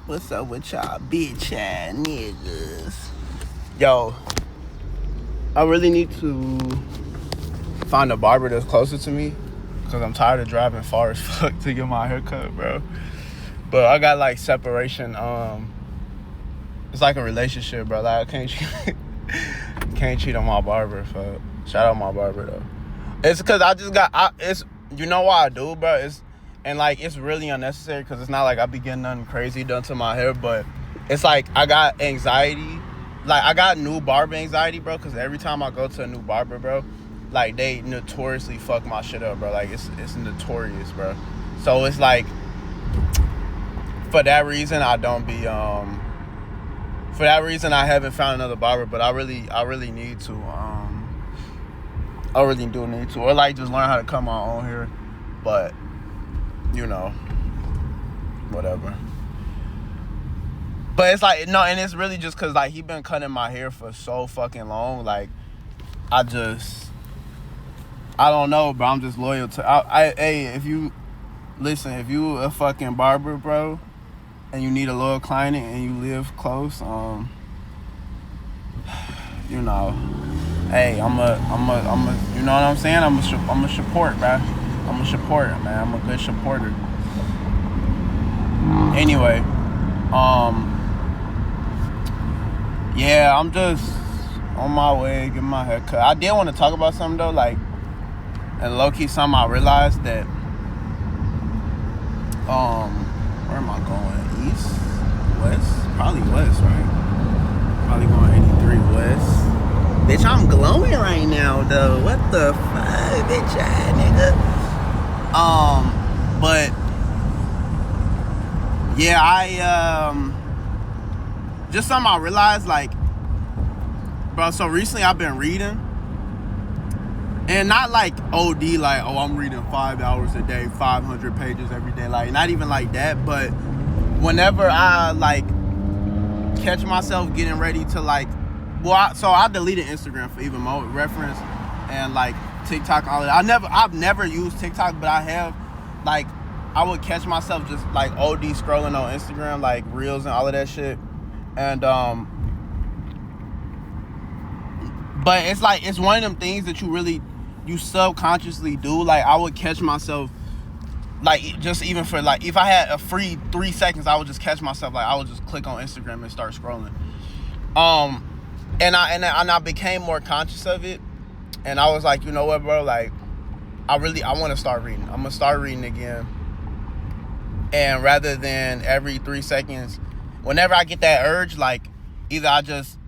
What's up with y'all bitch ass niggas? Yo, I really need to find a barber that's closer to me because I'm tired of driving far as fuck to get my hair cut, bro. But I got like separation. It's like a relationship, bro. Like I can't cheat on my barber. Fuck. Shout out my barber though. It's because I just got. It's you know why I do, bro. It's really unnecessary because it's not like I be getting nothing crazy done to my hair, but it's like I got anxiety. Like I got new barber anxiety, bro. Because every time I go to a new barber, bro, like they notoriously fuck my shit up, bro. Like it's notorious, bro. So it's like for that reason I don't be For that reason, I haven't found another barber, but I really need to. I really do need to, or like just learn how to cut my own hair. But you know, whatever. But it's like no, and it's really just cause like he been cutting my hair for so fucking long. Like I don't know, bro. I'm just loyal to. Hey, if you a fucking barber, bro, and you need a loyal client and you live close, you know, hey, I'm a, you know what I'm saying? I'm a support, bro. I'm a supporter, man. I'm a good supporter. Anyway, yeah, I'm just on my way getting my hair cut. I did want to talk about something though, like, and low-key something I realized that, where am I going? East? West? Probably west, right? Probably going 83 west. Bitch, I'm glowing right now, though. What the fuck, bitch, nigga? But yeah, just something I realized, like, bro. So recently, I've been reading, and not like OD, like, oh, I'm reading 5 hours a day, 500 pages every day, like, not even like that. But whenever I like catch myself getting ready to like, so I deleted Instagram for even more reference, and like TikTok, all of that. I've never used TikTok, but I have, like, I would catch myself just like OD scrolling on Instagram, like reels and all of that shit, and but it's like it's one of them things that you subconsciously do. Like I would catch myself, like just even for like if I had a free 3 seconds, I would just catch myself, like I would just click on Instagram and start scrolling. And I became more conscious of it, and I was like, you know what, bro? Like, I want to start reading. I'm gonna start reading again, and rather than every 3 seconds, whenever I get that urge, like either I just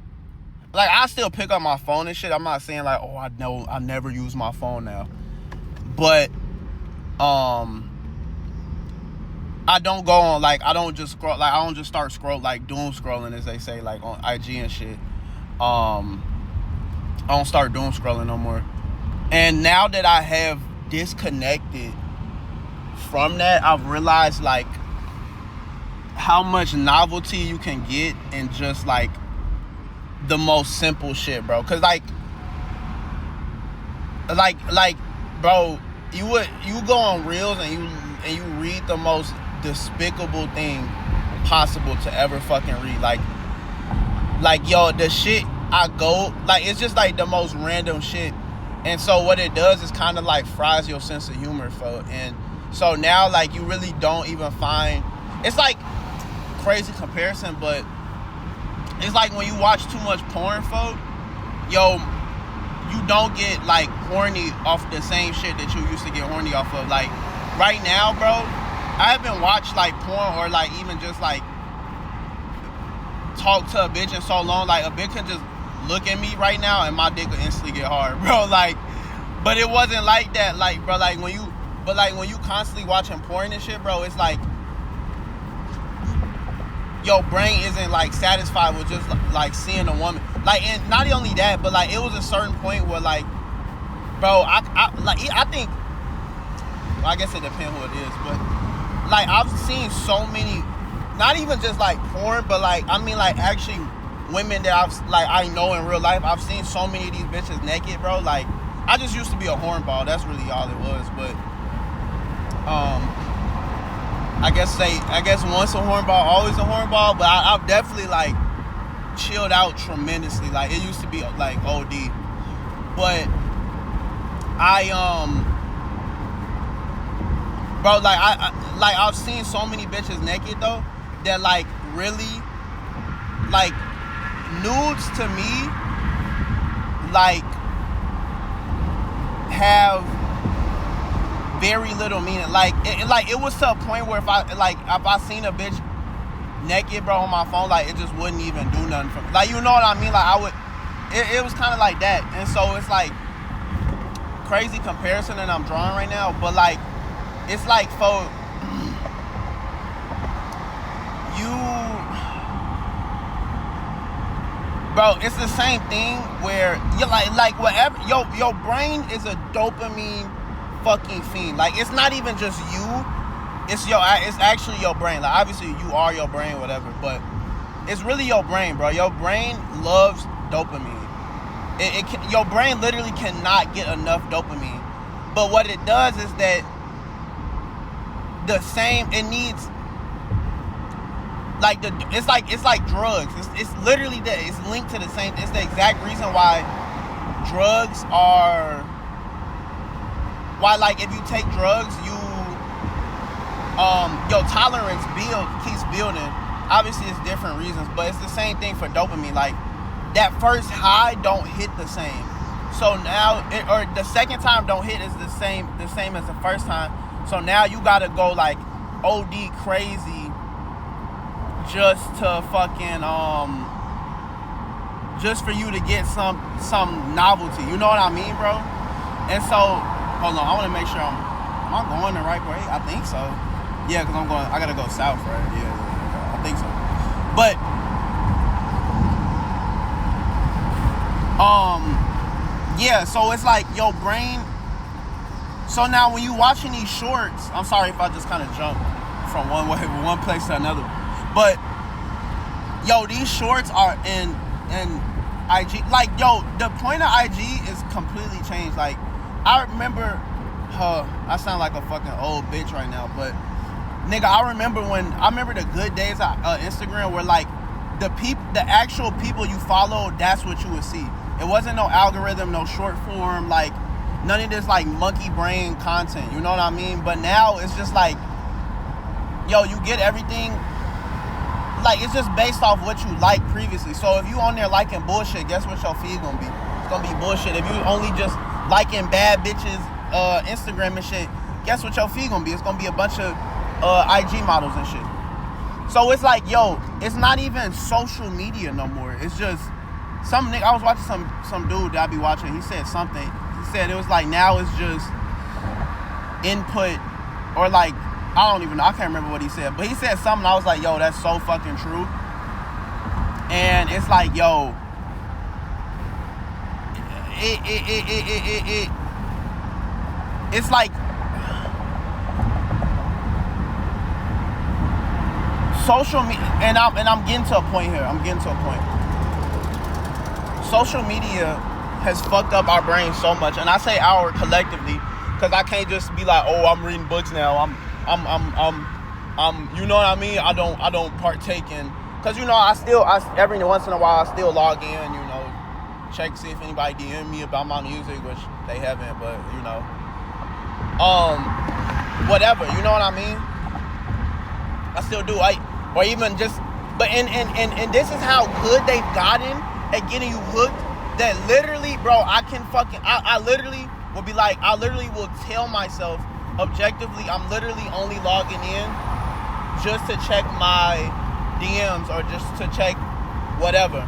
like I still pick up my phone and shit. I'm not saying like, oh, I know I never use my phone now, but I don't go on, like, I don't just scroll, like, I don't just start like, doom scrolling, as they say, like, on IG and shit. I don't start doom scrolling no more. And now that I have disconnected from that, I've realized, like, how much novelty you can get in just, like, the most simple shit, bro. Because, like, bro, you go on Reels and you read the most despicable thing possible to ever fucking read. Like yo, the shit I go, like, it's just like the most random shit. And so what it does is kind of like fries your sense of humor, folks. And so now, like, you really don't even find, it's like crazy comparison, but it's like when you watch too much porn, folks, yo, you don't get like horny off the same shit that you used to get horny off of. Like right now, bro, I haven't watched like porn or like even just like talk to a bitch in so long. Like a bitch can just look at me right now and my dick will instantly get hard, bro. Like, but it wasn't like that. Like, bro, like when you constantly watching porn and shit, bro, it's like your brain isn't like satisfied with just like seeing a woman. Like, and not only that, but like it was a certain point where like, bro, I think, well, I guess it depends who it is, but like I've seen so many, not even just like porn, but like I mean like actually women that I know in real life. I've seen so many of these bitches naked, bro. Like I just used to be a hornball. That's really all it was. But I guess once a hornball, always a hornball. But I've definitely like chilled out tremendously. Like it used to be like OD, but bro, like I've seen so many bitches naked though that like really like nudes to me like have very little meaning. Like it was to a point where if I seen a bitch naked, bro, on my phone, like it just wouldn't even do nothing for me. Like, you know what I mean? Like I would, it was kind of like that. And so it's like crazy comparison that I'm drawing right now, but like it's like for you, bro, it's the same thing where you're like whatever your brain is a dopamine fucking fiend. Like it's not even just you, it's actually your brain. Like obviously you are your brain, whatever, but it's really your brain, bro. Your brain loves dopamine. Your brain literally cannot get enough dopamine. But what it does is that it needs like it's like drugs. It's literally that. It's linked to the same. It's the exact reason why drugs are. Why, like, if you take drugs, your tolerance keeps building. Obviously, it's different reasons, but it's the same thing for dopamine. Like, that first high don't hit the same. So now, or the second time don't hit is the same as the first time. So now you gotta go like OD crazy just to fucking just for you to get some novelty. You know what I mean, bro? And so, hold on, I want to make sure am I going the right way? I think so. Yeah, because I gotta go south, right? Yeah, I think so. But yeah, so it's like your brain. So now when you watching these shorts, I'm sorry if I just kind of jumped from one place to another, but yo, these shorts are in IG. Like, yo, the point of IG is completely changed. Like, I remember, I sound like a fucking old bitch right now, but nigga, I remember the good days of Instagram where like the actual people you follow, that's what you would see. It wasn't no algorithm, no short form, like none of this like monkey brain content. You know what I mean? But now it's just like, yo, you get everything. Like, it's just based off what you liked previously. So if you on there liking bullshit, guess what your feed gonna be? It's gonna be bullshit. If you only just liking bad bitches, Instagram and shit, guess what your feed gonna be? It's gonna be a bunch of IG models and shit. So it's like, yo, it's not even social media no more. It's just some nigga. I was watching some dude that I be watching. He said something. He said it was like now it's just input, or like, I don't even know. I can't remember what he said, but he said something. I was like, yo, that's so fucking true. And it's like, yo, it's like social media, and I'm getting to a point here. Social media has fucked up our brains so much, and I say our collectively, because I can't just be like, oh, I'm reading books now. I'm you know what I mean? I don't partake in, because, you know, I every once in a while I still log in, you know, check, see if anybody DM me about my music, which they haven't, but, you know, whatever, you know what I mean? I still do, or even just, but and this is how good they've gotten at getting you hooked, that literally, bro, I literally will be like, I literally will tell myself, objectively, I'm literally only logging in just to check my DMs or just to check whatever,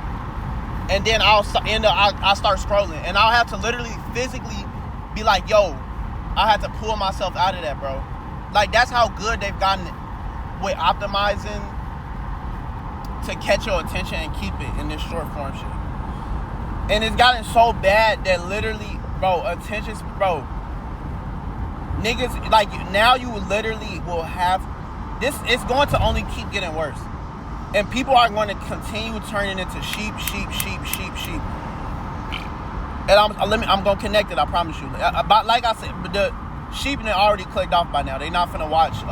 and then I'll start scrolling, and I'll have to literally physically be like, yo, I have to pull myself out of that, bro. Like, that's how good they've gotten with optimizing to catch your attention and keep it in this short form shit. And it's gotten so bad that literally, bro, niggas, like, now you literally will have this. It's going to only keep getting worse, and people are going to continue turning into sheep. And I'm gonna connect it, I promise you. But like I said, the sheep, they already clicked off by now. They not finna watch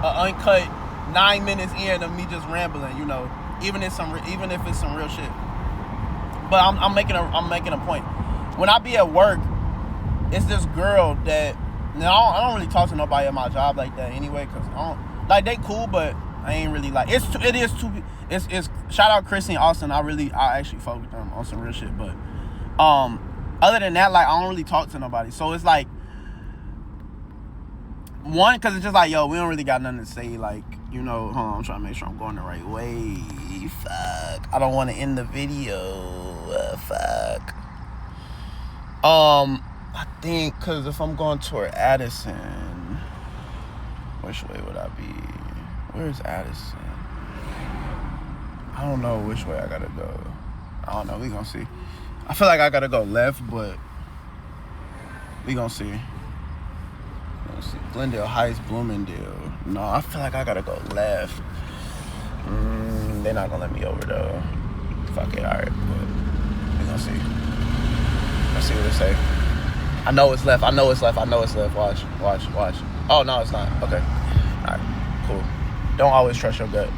uncut 9 minutes in of me just rambling, you know, even if it's some real shit. But I'm making a point. When I be at work, it's this girl that I don't really talk to nobody at my job like that anyway, cause I don't like, they cool, but I ain't really like, it's shout out Chrissy and Austin. I actually fuck with them on some real shit, but other than that, like, I don't really talk to nobody. So it's like, one, cause it's just like, yo, we don't really got nothing to say, like, you know. Hold on, I'm trying to make sure I'm going the right way. Fuck, I don't want to end the video. Fuck. I think, cause if I'm going toward Addison, which way would I be? Where's Addison? I don't know which way I gotta go. I don't know. We gonna see. I feel like I gotta go left, but we gonna see. Let's see. Glendale Heights, Bloomingdale. No, I feel like I gotta go left. They're not gonna let me over though. Fuck it, alright. But we gonna see. Let's see what they say. I know it's left. Watch. Oh, no, it's not. Okay. Alright, cool. Don't always trust your gut.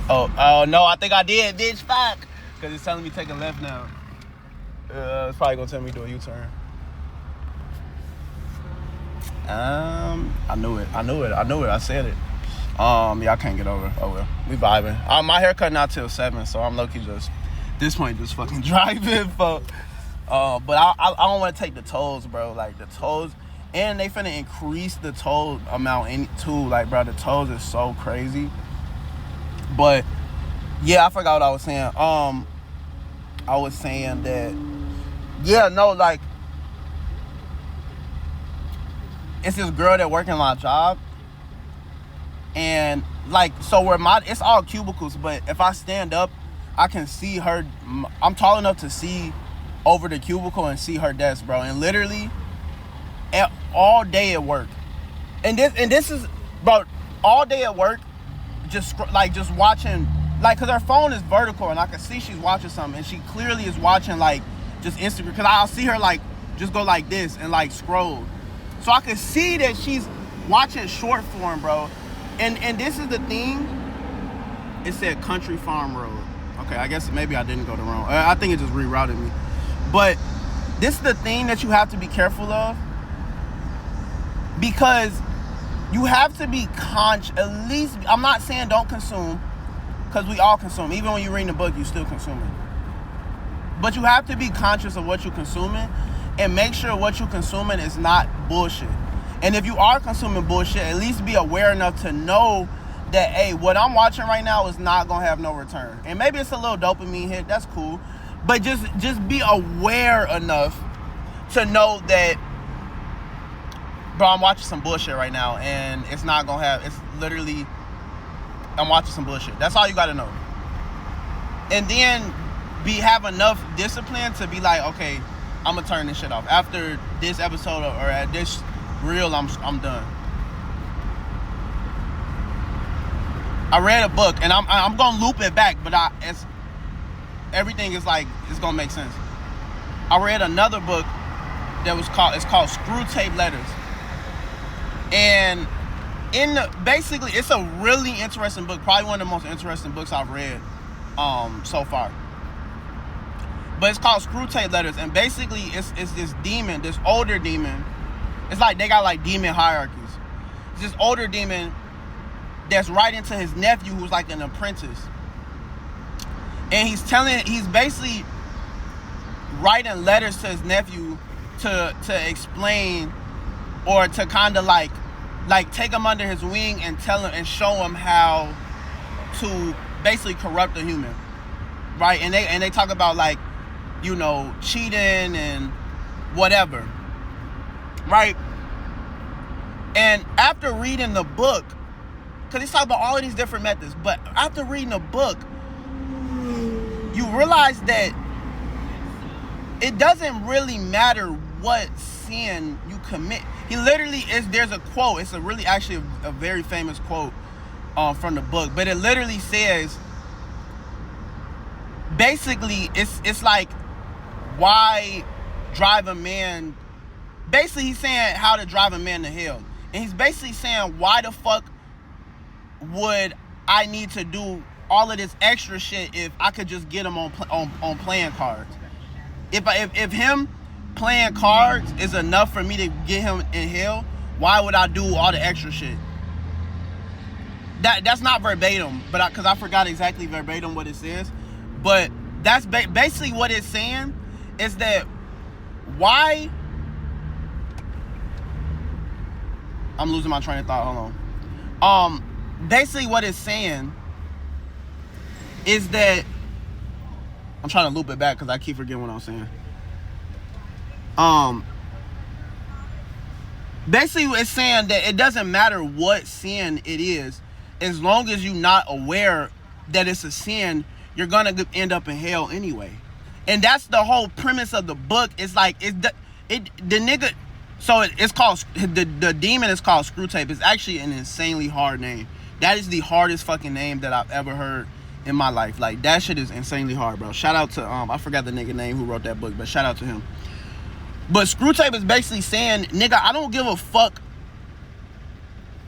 Oh, no, I think I did, bitch. Fuck. Because it's telling me take a left now. It's probably going to tell me to do a U-turn. I knew it. I said it. Yeah, I can't get over. Oh, well. We vibing. My haircut not till 7, so I'm low-key just, this point, just fucking driving, fuck. But I don't want to take the tolls, bro. Like, the tolls, and they finna increase the toll amount too. Like, bro, the tolls is so crazy. But yeah, I forgot what I was saying. I was saying that, yeah, no, like, it's this girl that working my job, and like, so it's all cubicles, but if I stand up, I can see her. I'm tall enough to see over the cubicle and see her desk, bro. And literally all day at work, and this is, bro, all day at work, just watching, like, cause her phone is vertical and I can see she's watching something, and she clearly is watching, like, just Instagram, cause I'll see her, like, just go like this and, like, scroll, so I can see that she's watching short form, bro. And this is the thing, it said Country Farm Road. Okay, I guess maybe I didn't go the wrong, I think it just rerouted me. But this is the thing that you have to be careful of, because you have to be conscious. At least, I'm not saying don't consume, because we all consume. Even when you're reading a book, you still consuming. But you have to be conscious of what you're consuming and make sure what you're consuming is not bullshit. And if you are consuming bullshit, at least be aware enough to know that, hey, what I'm watching right now is not going to have no return. And maybe it's a little dopamine hit. That's cool. But just be aware enough to know that, bro, I'm watching some bullshit right now, and it's not gonna have, it's literally, I'm watching some bullshit. That's all you gotta know. And then have enough discipline to be like, okay, I'm gonna turn this shit off. After this episode or at this reel, I'm done. I read a book, and I'm gonna loop it back, but everything is like, it's gonna make sense. I read another book that it's called Screw Tape Letters, and basically it's a really interesting book, probably one of the most interesting books I've read so far. But it's called Screw Tape Letters, and basically it's this demon, this older demon. It's like they got like demon hierarchies. It's this older demon that's writing to his nephew, who's like an apprentice. And he's basically writing letters to his nephew to explain, or to kind of like take him under his wing and tell him and show him how to basically corrupt a human, right? And they talk about, like, you know, cheating and whatever, right? And after reading the book, because he's talking about all of these different methods, but after reading the book, you realize that it doesn't really matter what sin you commit. He literally there's a quote. It's actually a very famous quote from the book, but it literally says, basically, it's like, why drive a man, basically he's saying how to drive a man to hell. And he's basically saying, why the fuck would I need to do all of this extra shit if I could just get him on playing cards? If him playing cards is enough for me to get him in hell, why would I do all the extra shit? That's not verbatim, but because I forgot exactly verbatim what it says, but that's basically what it's saying is that why. I'm losing my train of thought. Hold on. Basically what it's saying is that I'm trying to loop it back because I keep forgetting what I'm saying. Basically it's saying that it doesn't matter what sin it is, as long as you're not aware that it's a sin, you're gonna end up in hell anyway. And that's the whole premise of the book. It's like the nigga. So it's called the demon is called Screwtape. It's actually an insanely hard name. That is the hardest fucking name that I've ever heard in my life. Like, that shit is insanely hard, bro. Shout out to I forgot the nigga name who wrote that book, but shout out to him. But Screwtape is basically saying, nigga, I don't give a fuck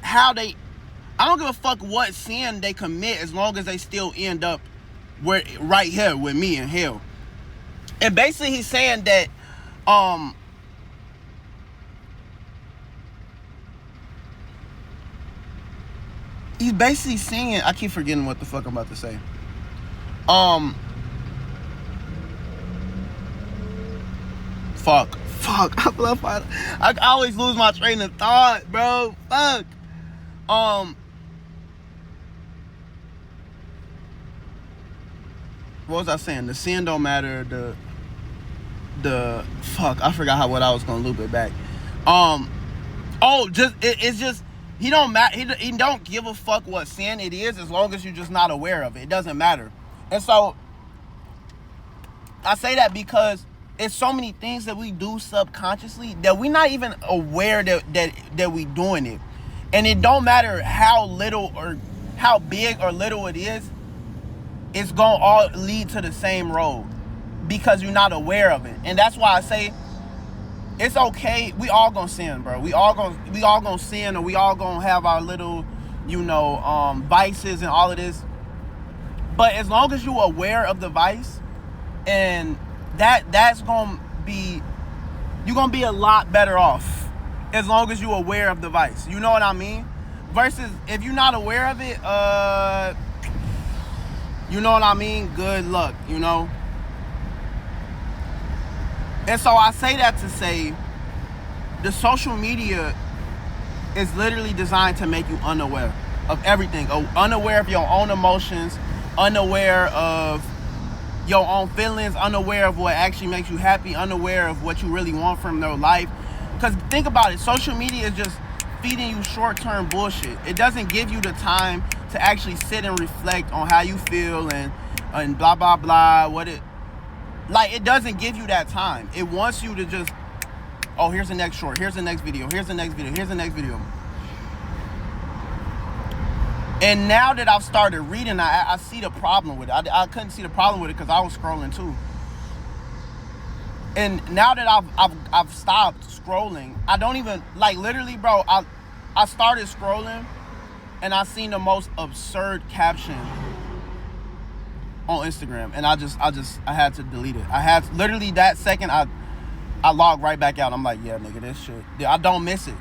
I don't give a fuck what sin they commit as long as they still end up right here with me in hell. And basically he's saying that he's basically saying, I keep forgetting what the fuck I'm about to say. Fuck. I always lose my train of thought, bro. Fuck. What was I saying? The sin don't matter. The fuck. I forgot what I was gonna loop it back. It's just he don't matter. He don't give a fuck what sin it is as long as you're just not aware of it. It doesn't matter. And so I say that because it's so many things that we do subconsciously that we're not even aware that we doing it. And it don't matter how little or how big or little it is, it's gonna all lead to the same road because you're not aware of it. And that's why I say it's okay. We all gonna sin, bro. We all gonna sin, or we all gonna have our little, vices and all of this. But as long as you're aware of the vice, and that's gonna be, you're gonna be a lot better off as long as you're aware of the vice. You know what I mean? Versus if you're not aware of it, you know what I mean? Good luck, And so I say that to say the social media is literally designed to make you unaware of everything. Unaware of your own emotions, unaware of your own feelings, unaware of what actually makes you happy, unaware of what you really want from your life. Because think about it, social media is just feeding you short-term bullshit. It doesn't give you the time to actually sit and reflect on how you feel and blah, blah, blah, it doesn't give you that time. It wants you to just, here's the next short, here's the next video, here's the next video, here's the next video. And now that I've started reading, I see the problem with it. I couldn't see the problem with it because I was scrolling too. And now that I've stopped scrolling, I don't even, literally, bro, I started scrolling and I seen the most absurd caption on Instagram, and I had to delete it. I had literally that second I logged right back out. I'm like, yeah, nigga, this shit. I don't miss it.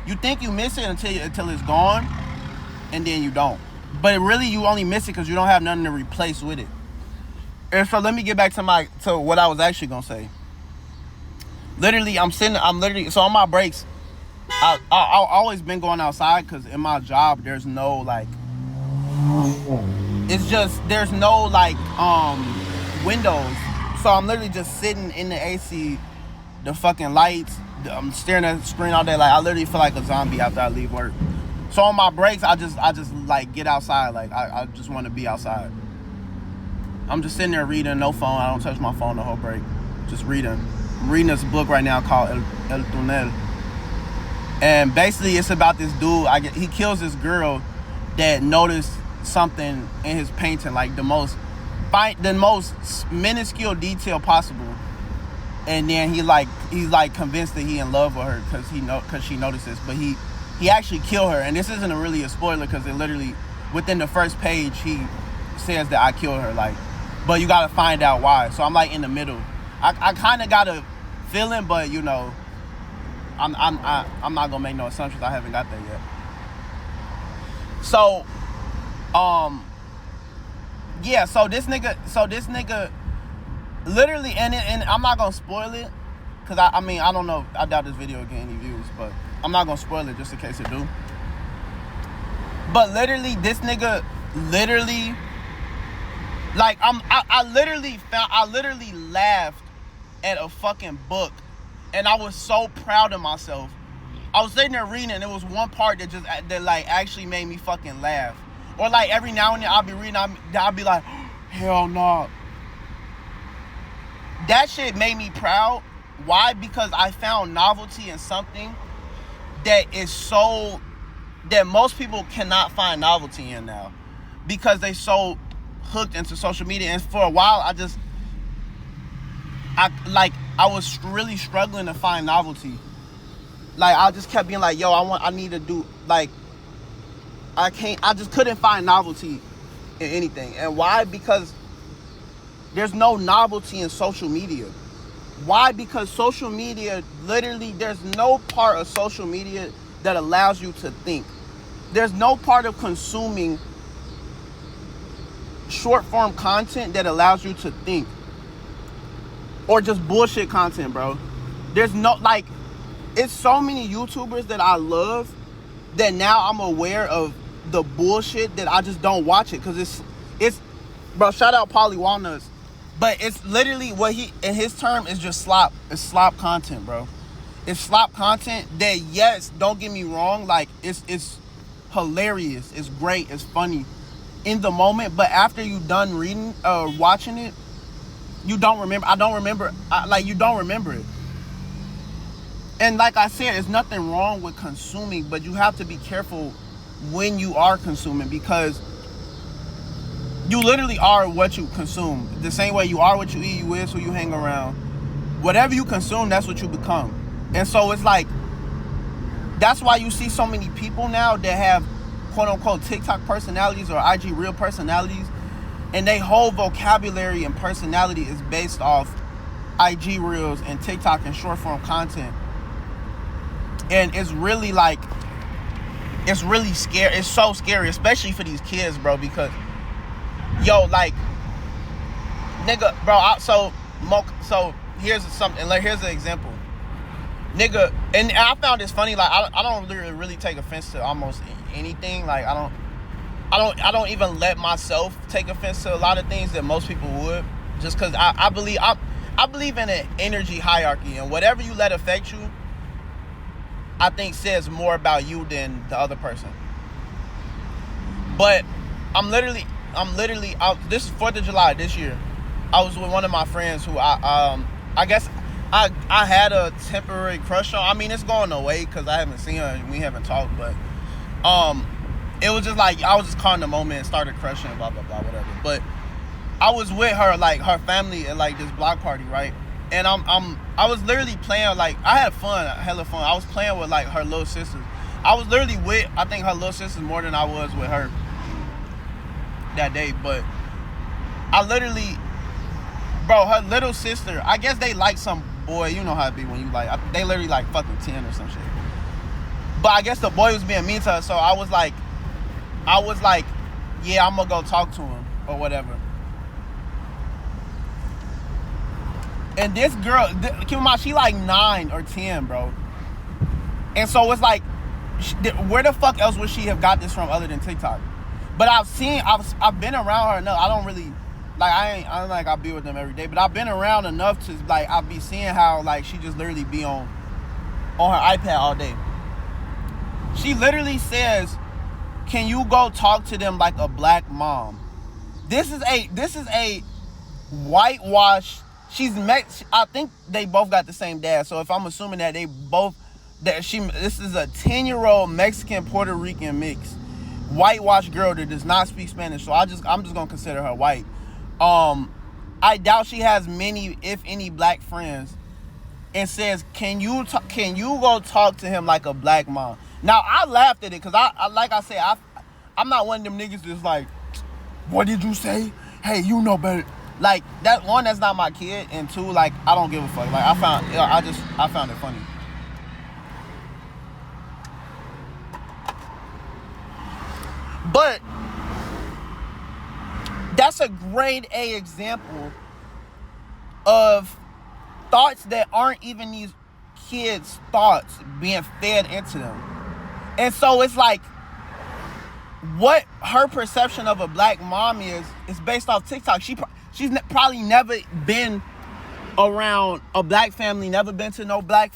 You think you miss it until it's gone, and then you don't. But really, you only miss it because you don't have nothing to replace with it. And so let me get back to what I was actually gonna say. Literally, so on my breaks, I always been going outside because in my job there's no there's no windows. So I'm literally just sitting in the AC, the fucking lights. I'm staring at the screen all day. I literally feel like a zombie after I leave work. So on my breaks, I just get outside. I just want to be outside. I'm just sitting there reading, no phone. I don't touch my phone the whole break. Just reading. I'm reading this book right now called El Túnel. And basically it's about this dude. He kills this girl that noticed something in his painting, the most minuscule detail possible. And then he's convinced that he in love with her because she notices. But he actually killed her. And this isn't really a spoiler because it literally, within the first page, he says that I killed her. Like, but you gotta find out why. So I'm like in the middle. I kind of got a feeling, but you know, I'm not gonna make no assumptions. I haven't got there yet. So, yeah. So this nigga, literally, and I'm not gonna spoil it, cause I mean I don't know. I doubt this video will get any views, but I'm not gonna spoil it just in case it do. But literally, this nigga, literally, like I literally laughed at a fucking book, and I was so proud of myself. I was sitting there reading, and there was one part that like actually made me fucking laugh. Or like every now and then I'll be reading, I'll be like, hell no. That shit made me proud. Why? Because I found novelty in something that is so, that most people cannot find novelty in now, because they so hooked into social media. And for a while I was really struggling to find novelty. Like I just kept being like, yo, I need to do, like, I just couldn't find novelty in anything. And why? Because there's no novelty in social media. Why? Because social media, literally, there's no part of social media that allows you to think. There's no part of consuming short form content that allows you to think. Or just bullshit content, bro. There's no, like, it's so many YouTubers that I love that now I'm aware of the bullshit that I just don't watch it, because it's bro, shout out Polly Walnuts, but it's literally what he, in his term, is just slop. It's slop content, bro. It's slop content that, yes, don't get me wrong, like it's hilarious, it's great, it's funny in the moment, but after you done reading watching it, you don't remember. You don't remember it. And like I said, there's nothing wrong with consuming, but you have to be careful when you are consuming, because you literally are what you consume. The same way you are what you eat, you is who you hang around. Whatever you consume, that's what you become. And so it's like, that's why you see so many people now that have quote unquote TikTok personalities or IG real personalities, and they whole vocabulary and personality is based off IG reels and TikTok and short form content. And it's really like, it's really scary. It's so scary, especially for these kids, bro, because, yo, like, nigga, bro, so here's something, like, here's an example. Nigga, and I found this funny, like, I don't really take offense to almost anything. Like, I don't even let myself take offense to a lot of things that most people would, just because I believe in an energy hierarchy, and whatever you let affect you, I think says more about you than the other person. But I'm literally this is 4th of July this year. I was with one of my friends who I guess I had a temporary crush on. I mean, it's going away because I haven't seen her and we haven't talked, but it was just like, I was just caught in the moment and started crushing, blah blah blah, whatever. But I was with her, like, her family at like this block party, right? And I was literally playing, like, I had fun, hella fun. I was playing with, like, her little sisters. I was literally with, I think, her little sisters more than I was with her that day. But I literally, bro, her little sister, I guess they like some boy. You know how it be when you like, they literally like fucking 10 or some shit. But I guess the boy was being mean to her, so I was like, yeah, I'm gonna go talk to him or whatever. And this girl, keep in mind, she like 9 or 10, bro. And so it's like, where the fuck else would she have got this from other than TikTok? But I've been around her enough. I don't really, like, I be with them every day, but I've been around enough to, like, I'll be seeing how, like, she just literally be on her iPad all day. She literally says, can you go talk to them like a black mom? This is a whitewash. I think they both got the same dad. So if I'm assuming that this is a 10-year-old Mexican Puerto Rican mix, whitewash girl that does not speak Spanish. So I'm just gonna consider her white. I doubt she has many, if any, black friends. And says, can you go talk to him like a black mom? Now, I laughed at it because I like I said, I'm not one of them niggas that's like, what did you say? Hey, you know better. Like, that one, that's not my kid, and two, like, I don't give a fuck. Like, I found it funny. But that's a grade A example of thoughts that aren't even these kids' thoughts being fed into them. And so it's like, what her perception of a black mom is based off TikTok. She's probably never been around a black family, never been to no black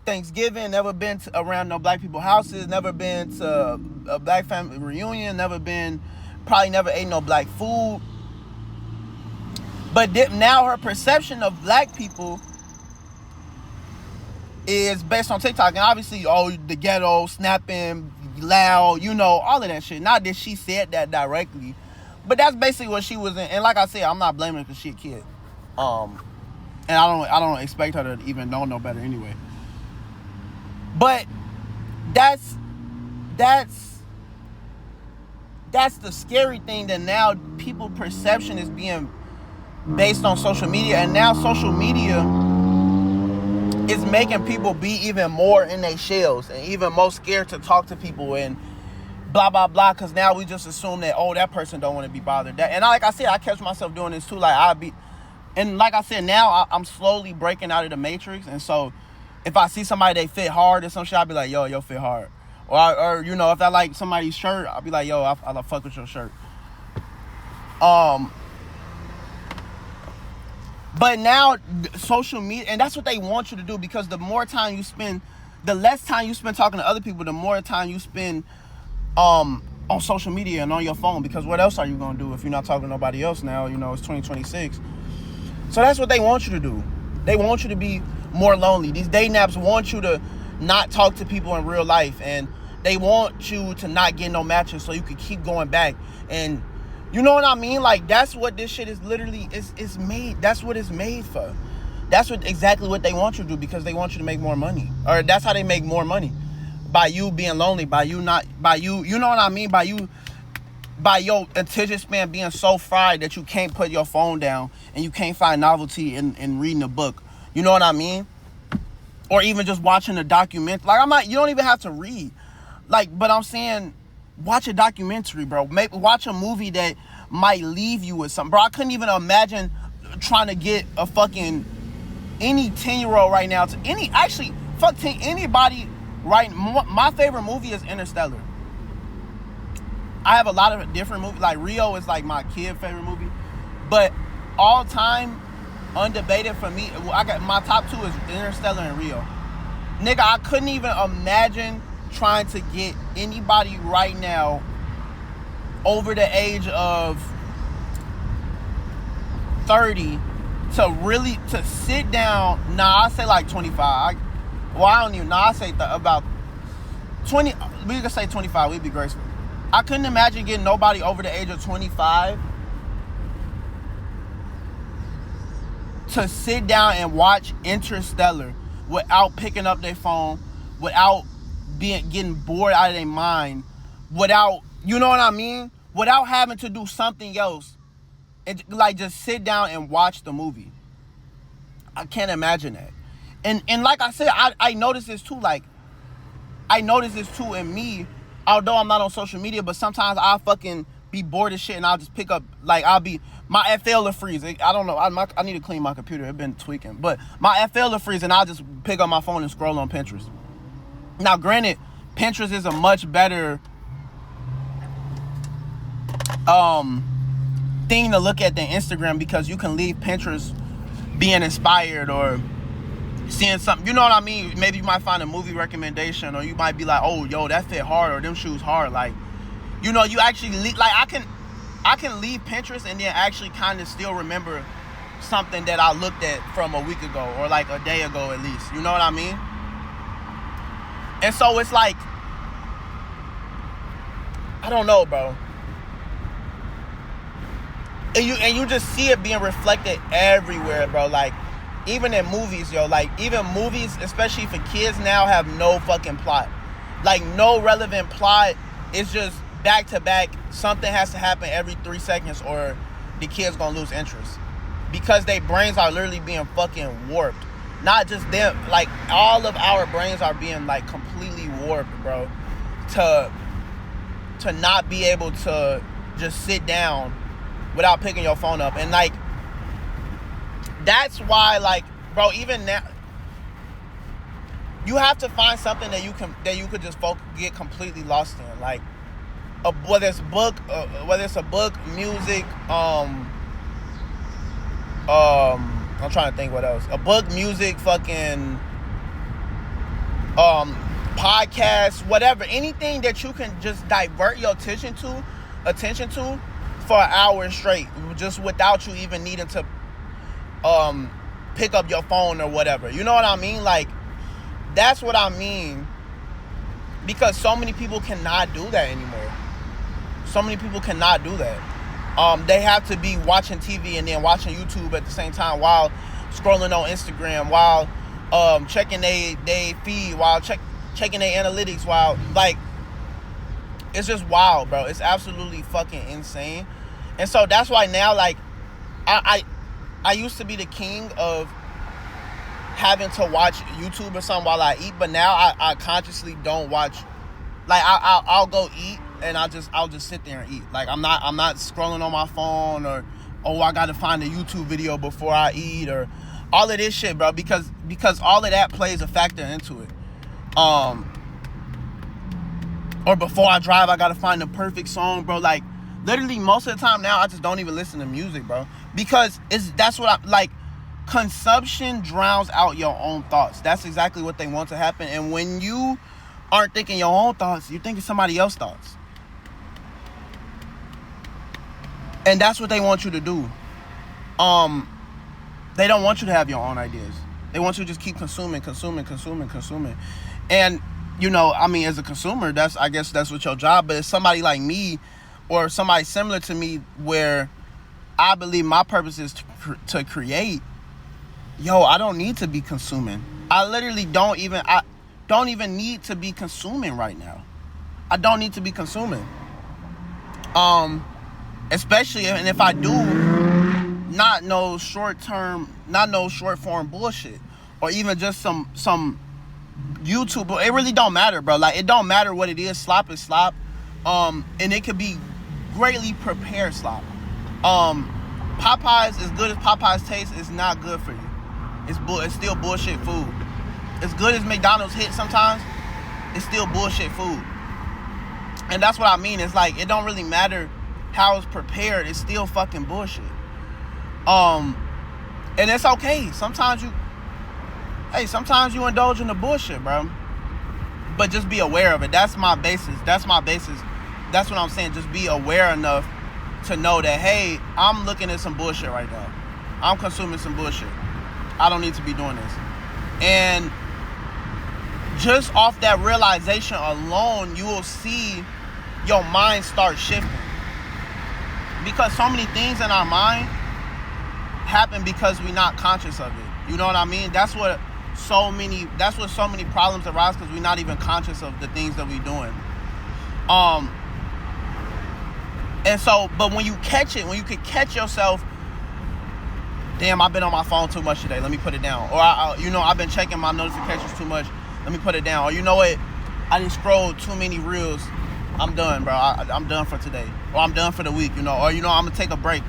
Thanksgiving, never been around no black people houses, never been to a black family reunion, probably never ate no black food. But now her perception of black people is based on TikTok. And obviously, the ghetto, snapping, loud, all of that shit. Not that she said that directly, but that's basically what she was in. And like I said, I'm not blaming her because she a kid. And I don't expect her to even know no better anyway. But that's the scary thing, that now people's perception is being based on social media, and now social media is making people be even more in their shells and even more scared to talk to people and blah blah blah, because now we just assume that that person don't want to be bothered. And like I said, I catch myself doing this too. And like I said, now I'm slowly breaking out of the matrix, and so if I see somebody they fit hard or some shit, I'll be like, yo fit hard. Or if I like somebody's shirt, I'll be like, yo, I fuck with your shirt. But now social media, and that's what they want you to do, because the more time you spend, the less time you spend talking to other people, the more time you spend on social media and on your phone, because what else are you going to do if you're not talking to nobody else now? It's 2026. So that's what they want you to do. They want you to be more lonely. These dating apps want you to not talk to people in real life, and they want you to not get no matches so you can keep going back. And you know what I mean? Like, that's what this shit is literally is made. That's what it's made for. That's exactly what they want you to do, because they want you to make more money. Or that's how they make more money. By you being lonely, you know what I mean? By your attention span being so fried that you can't put your phone down and you can't find novelty in reading a book. You know what I mean? Or even just watching a documentary. Like, you don't even have to read. Like, but I'm saying, watch a documentary, bro. Maybe watch a movie that might leave you with something. Bro, I couldn't even imagine trying to get a fucking any 10-year-old right now anybody right. My favorite movie is Interstellar. I have a lot of different movies. Like, Rio is like my kid favorite movie. But all time, undebated for me, I got my top two is Interstellar and Rio. Nigga, I couldn't even imagine trying to get anybody right now over the age of 30 to sit down. I say like 25. I don't even. I say about 20. We can say 25. We'd be graceful. I couldn't imagine getting nobody over the age of 25 to sit down and watch Interstellar without picking up their phone, without getting bored out of their mind, without, you know what I mean? Without having to do something else. And like, just sit down and watch the movie. I can't imagine that. And like I said, I noticed this too. Like, I noticed this too in me, although I'm not on social media, but sometimes I'll fucking be bored as shit and I'll just pick up, like, my FL will freeze. I don't know. I need to clean my computer. It's been tweaking. But my FL will freeze and I'll just pick up my phone and scroll on Pinterest. Now, granted, Pinterest is a much better thing to look at than Instagram, because you can leave Pinterest being inspired or seeing something, you know what I mean? Maybe you might find a movie recommendation, or you might be like, oh, yo, that fit hard, or them shoes hard. Like, you actually like, I can leave Pinterest and then actually kind of still remember something that I looked at from a week ago, or like a day ago at least. You know what I mean? And so it's like, I don't know, bro. And you just see it being reflected everywhere, bro. Like, even in movies, yo. Like, even movies, especially for kids now, have no fucking plot. Like, no relevant plot. It's just back to back. Something has to happen every 3 seconds or the kid's gonna lose interest. Because their brains are literally being fucking warped. Not just them, like, all of our brains are being, like, completely warped, bro. To not be able to just sit down without picking your phone up. And, like, that's why, like, bro, even now, you have to find something that you could just get completely lost in. Like, whether it's a book, music, I'm trying to think what else. A book, music, fucking podcast, whatever. Anything that you can just divert your attention to for an hour straight, just without you even needing to pick up your phone or whatever. You know what I mean? Like, that's what I mean. Because so many people cannot do that anymore. So many people cannot do that. They have to be watching TV and then watching YouTube at the same time while scrolling on Instagram, while checking they feed, while checking their analytics, while, like, it's just wild, bro. It's absolutely fucking insane. And so that's why now, like, I used to be the king of having to watch YouTube or something while I eat, but now I consciously don't watch. Like, I'll go eat and I'll just sit there and eat. Like, I'm not scrolling on my phone or, oh, I gotta find a YouTube video before I eat or all of this shit, bro, because all of that plays a factor into it. Or before I drive, I gotta find the perfect song, bro. Like, literally most of the time now, I just don't even listen to music, bro, because that's what I like. Consumption drowns out your own thoughts. That's exactly what they want to happen. And when you aren't thinking your own thoughts, you're thinking somebody else's thoughts. And that's what they want you to do. They don't want you to have your own ideas. They want you to just keep consuming. And, you know, I mean, as a consumer, I guess that's what your job. But as somebody like me or somebody similar to me where I believe my purpose is to create, yo, I don't need to be consuming. I literally don't even need to be consuming right now. I don't need to be consuming. Especially, and if I do, not no short form bullshit, or even just some YouTube. It really don't matter, bro. Like, it don't matter what it is. Slop is slop. And it could be greatly prepared slop. Popeyes, as good as Popeyes tastes, is not good for you. It's still bullshit food. As good as McDonald's hit sometimes, it's still bullshit food. And that's what I mean. It's like, it don't really matter how it's prepared. It's still fucking bullshit. And it's okay. Sometimes you indulge in the bullshit, bro. But just be aware of it. That's my basis. That's what I'm saying. Just be aware enough to know that, hey, I'm looking at some bullshit right now. I'm consuming some bullshit. I don't need to be doing this. And just off that realization alone, you will see your mind start shifting. Because so many things in our mind happen because we're not conscious of it. You know what I mean? That's what so many problems arise, because we're not even conscious of the things that we're doing. And so, but when you catch it, when you can catch yourself, damn, I've been on my phone too much today, let me put it down. Or, I've been checking my notifications too much, let me put it down. Or, you know what, I didn't scroll too many reels, I'm done, bro. I'm done for today. Or I'm done for the week, Or, I'm going to take a break.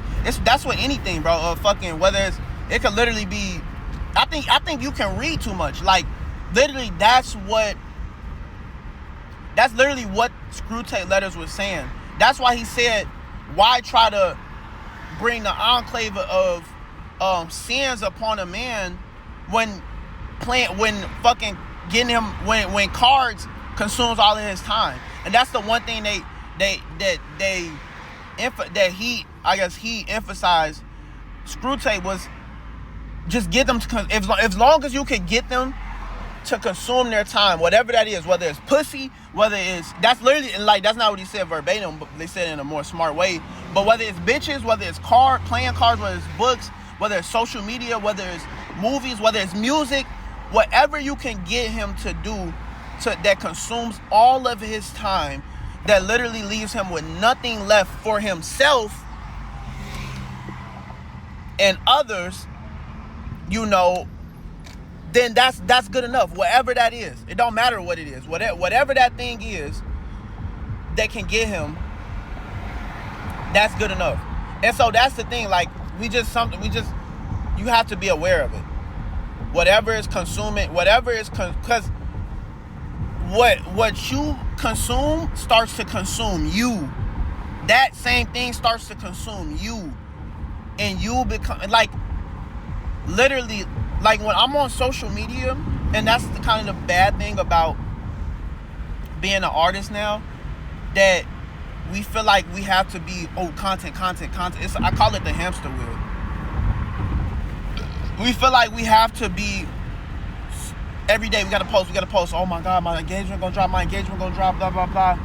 That's with anything, bro. Whether it could literally be, I think you can read too much. Like, literally, that's literally what Screwtape Letters was saying. That's why he said, why try to bring the enclave of sins upon a man when cards consumes all of his time. And that's the one thing he emphasized. Screwtape was just get them to, as long as you can get them to consume their time, whatever that is, whether it's pussy, that's literally, like, that's not what he said verbatim, but they said it in a more smart way. But whether it's bitches, whether it's playing cards, whether it's books, whether it's social media, whether it's movies, whether it's music, whatever you can get him to do that consumes all of his time, that literally leaves him with nothing left for himself and others, you know, then that's good enough. Whatever that is, it don't matter what it is. Whatever that thing is that can get him, that's good enough. And so that's the thing. Like, you have to be aware of it. Whatever is consuming, because what you consume starts to consume you. That same thing starts to consume you, and you become like, literally, like when I'm on social media, and that's the kind of the bad thing about being an artist now, that we feel like we have to be, content. I call it the hamster wheel. We feel like we have to be, every day we gotta post. Oh my God, my engagement gonna drop, blah, blah, blah.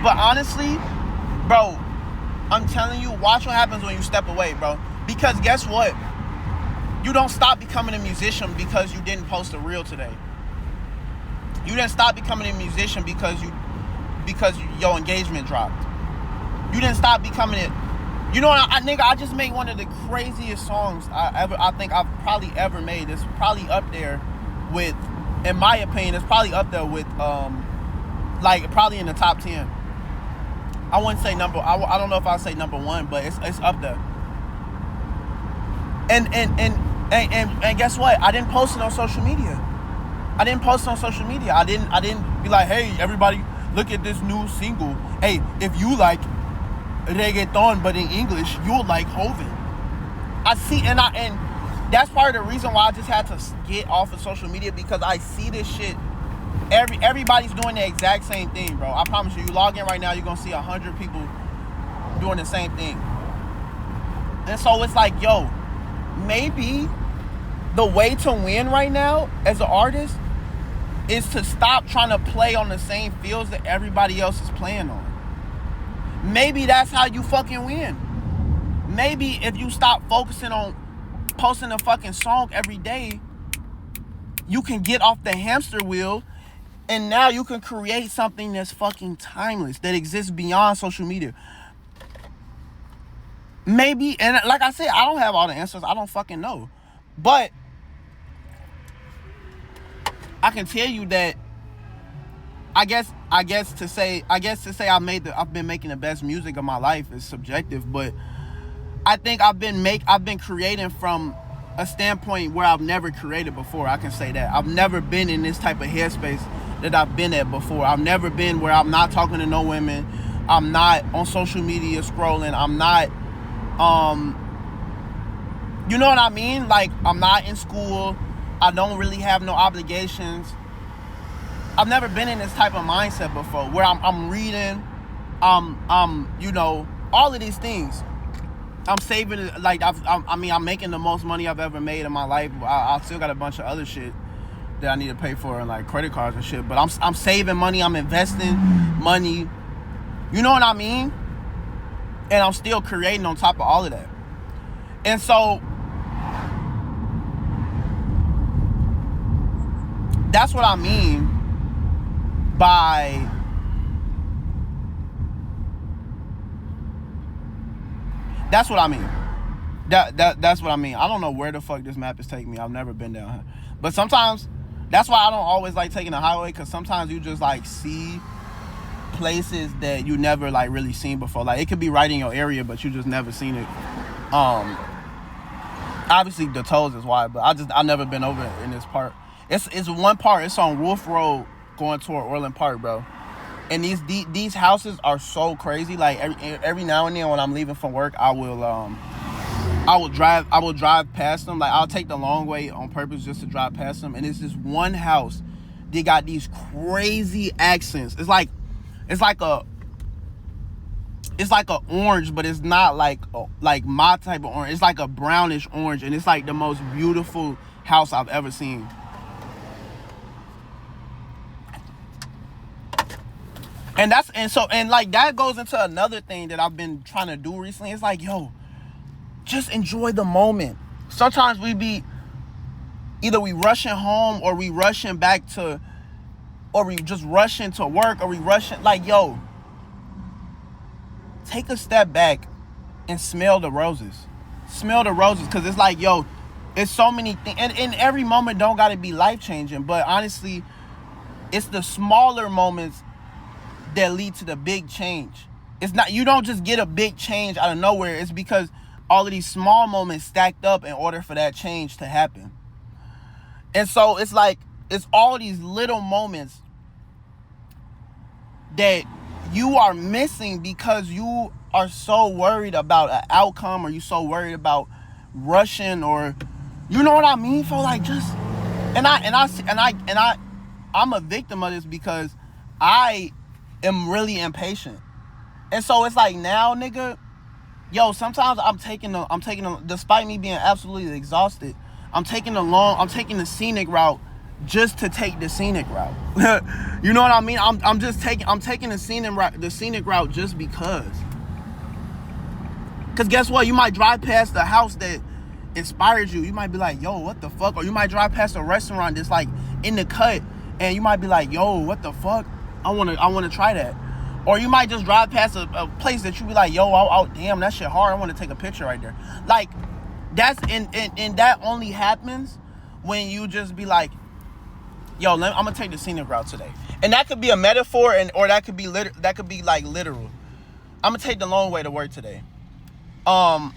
But honestly, bro, I'm telling you, watch what happens when you step away, bro. Because guess what? You don't stop becoming a musician because you didn't post a reel today. You didn't stop becoming a musician because your engagement dropped. You didn't stop becoming it. You know what, nigga, I just made one of the craziest songs I think I've probably ever made. It's probably up there with, in my opinion, it's probably up there with, like, probably in the top 10. I wouldn't say I don't know if I'll say number one, but it's up there. And guess what? I didn't post it on social media. I didn't be like, hey, everybody, look at this new single. Hey, if you like reggaeton but in English, you'll like Hoven. I see, and that's part of the reason why I just had to get off of social media, because I see this shit. Everybody's doing the exact same thing, bro. I promise you. You log in right now, you're gonna see 100 people doing the same thing. And so it's like, yo, maybe the way to win right now as an artist is to stop trying to play on the same fields that everybody else is playing on. Maybe that's how you fucking win. Maybe if you stop focusing on posting a fucking song every day, you can get off the hamster wheel, and now you can create something that's fucking timeless, that exists beyond social media. Maybe, and like I said, I don't have all the answers. I don't fucking know. But I can tell you that I guess to say I've been making the best music of my life is subjective, but I think I've been creating from a standpoint where I've never created before. I can say that. I've never been in this type of headspace that I've been at before. I've never been where I'm not talking to no women. I'm not on social media scrolling. I'm not you know what I mean? Like, I'm not in school. I don't really have no obligations. I've never been in this type of mindset before, where I'm reading, you know, all of these things. I'm saving, like, I'm making the most money I've ever made in my life. I still got a bunch of other shit that I need to pay for, and like credit cards and shit. But I'm saving money. I'm investing money. You know what I mean? And I'm still creating on top of all of that. And so that's what I mean by that's what I mean. That's what I mean. I don't know where the fuck this map is taking me. I've never been down here. But sometimes that's why I don't always like taking the highway, because sometimes you just like see places that you never like really seen before. Like, it could be right in your area, but you just never seen it. Obviously the tolls is wide, but I've never been over in this part. It's one part. It's on Wolf Road going toward Orland Park, bro. And these houses are so crazy. Like, every now and then when I'm leaving from work, I will drive past them. Like, I'll take the long way on purpose just to drive past them. And it's this one house. They got these crazy accents. It's like a orange, but it's not like my type of orange. It's like a brownish orange, and it's like the most beautiful house I've ever seen. And that goes into another thing that I've been trying to do recently. It's like, yo, just enjoy the moment. Sometimes we rushing home, or we rushing back to or we just rushing to work, or we rushing, like, yo, take a step back and smell the roses. Smell the roses, because it's like, yo, it's so many things, and in every moment don't gotta be life-changing, but honestly, it's the smaller moments that lead to the big change. It's not, you don't just get a big change out of nowhere. It's because all of these small moments stacked up in order for that change to happen. And so it's like, it's all these little moments that you are missing because you are so worried about an outcome, or you so worried about rushing, or you know what I mean? For like, just, I'm a victim of this because I am really impatient. And so it's like, now, nigga, yo, sometimes I'm taking despite me being absolutely exhausted, I'm taking the scenic route just to take the scenic route. You know what I mean? I'm taking the scenic route just because. Cause guess what? You might drive past the house that inspired you. You might be like, yo, what the fuck? Or you might drive past a restaurant that's like in the cut, and you might be like, yo, what the fuck? I wanna try that. Or you might just drive past a place that you be like, yo, damn, that shit hard. I want to take a picture right there. Like, that's and that only happens when you just be like, yo, I'm gonna take the scenic route today. And that could be a metaphor, or that could be like literal. I'm gonna take the long way to work today. And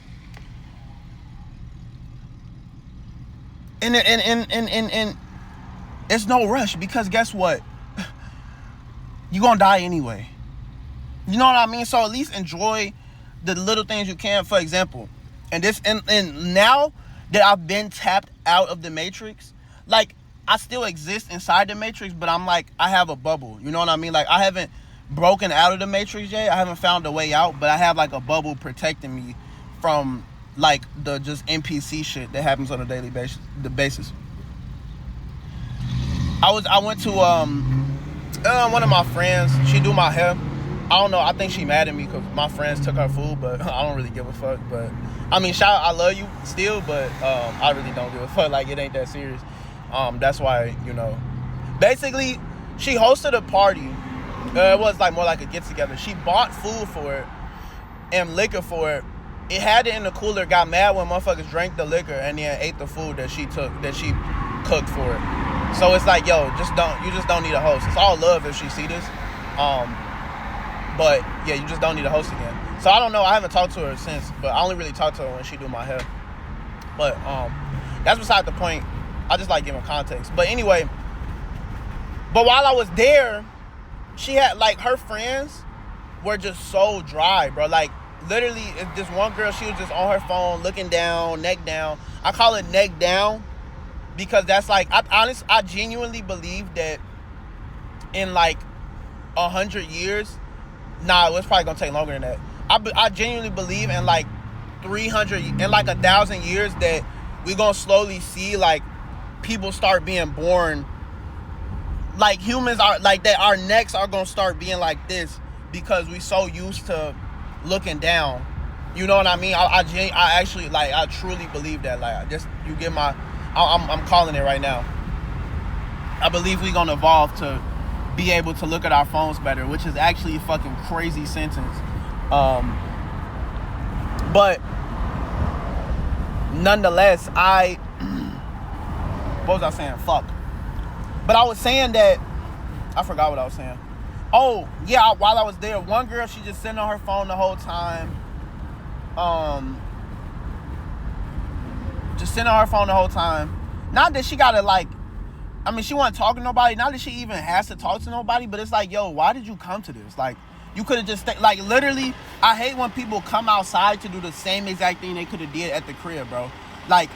it's no rush, because guess what? You're gonna die anyway. You know what I mean? So at least enjoy the little things you can. For example, and now that I've been tapped out of the Matrix, like, I still exist inside the Matrix, but I'm like, I have a bubble. You know what I mean? Like, I haven't broken out of the Matrix yet. I haven't found a way out, but I have like a bubble protecting me from like the just NPC shit that happens on a daily basis. I went to one of my friends. She do my hair. I don't know. I think she mad at me because my friends took her food, but I don't really give a fuck. But I mean, shout out, I love you still, but I really don't give a fuck. Like, it ain't that serious. That's why, you know. Basically, she hosted a party. It was like more like a get together. She bought food for it and liquor for it. It had it in the cooler. Got mad when motherfuckers drank the liquor and then ate the food that she cooked for it. So it's like, yo, you just don't need a host. It's all love if she see this. But yeah, you just don't need a host again. So I don't know. I haven't talked to her since, but I only really talk to her when she do my hair. But that's beside the point. I just like giving context. But anyway, but while I was there, she had, like, her friends were just so dry, bro. Like, literally, this one girl, she was just on her phone, looking down, neck down. I call it neck down because that's like, I genuinely believe that in like 100 years, it's probably gonna take longer than that. I genuinely believe in like 1,000 years that we're gonna slowly see like people start being born, like humans are like that. Our necks are gonna start being like this because we so used to looking down. You know what I mean? I actually, like, I truly believe that. Like, just, you get my, I'm calling it right now. I believe we're gonna evolve to be able to look at our phones better, which is actually a fucking crazy sentence. But nonetheless, what was I saying? Fuck. But I was saying that, I forgot what I was saying. Oh, yeah, while I was there, one girl, she just sitting on her phone the whole time. Just sitting on her phone the whole time. Not that she gotta, like, I mean, she wasn't talking to nobody. Not that she even has to talk to nobody, but it's like, yo, why did you come to this? Like, you could have just, like, literally, I hate when people come outside to do the same exact thing they could have did at the crib, bro. Like,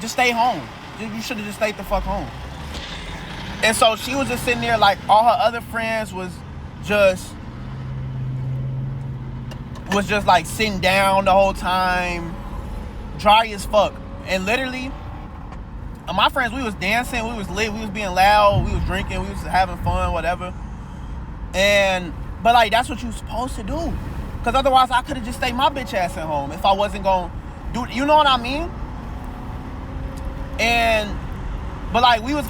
just stay home. You should have just stayed the fuck home. And so she was just sitting there, like, all her other friends was just like sitting down the whole time, dry as fuck. And literally, my friends, we was dancing, we was lit, we was being loud, we was drinking, we was having fun, whatever. But like, that's what you supposed to do. Because otherwise, I could have just stayed my bitch ass at home if I wasn't going to do, you know what I mean? And But like we was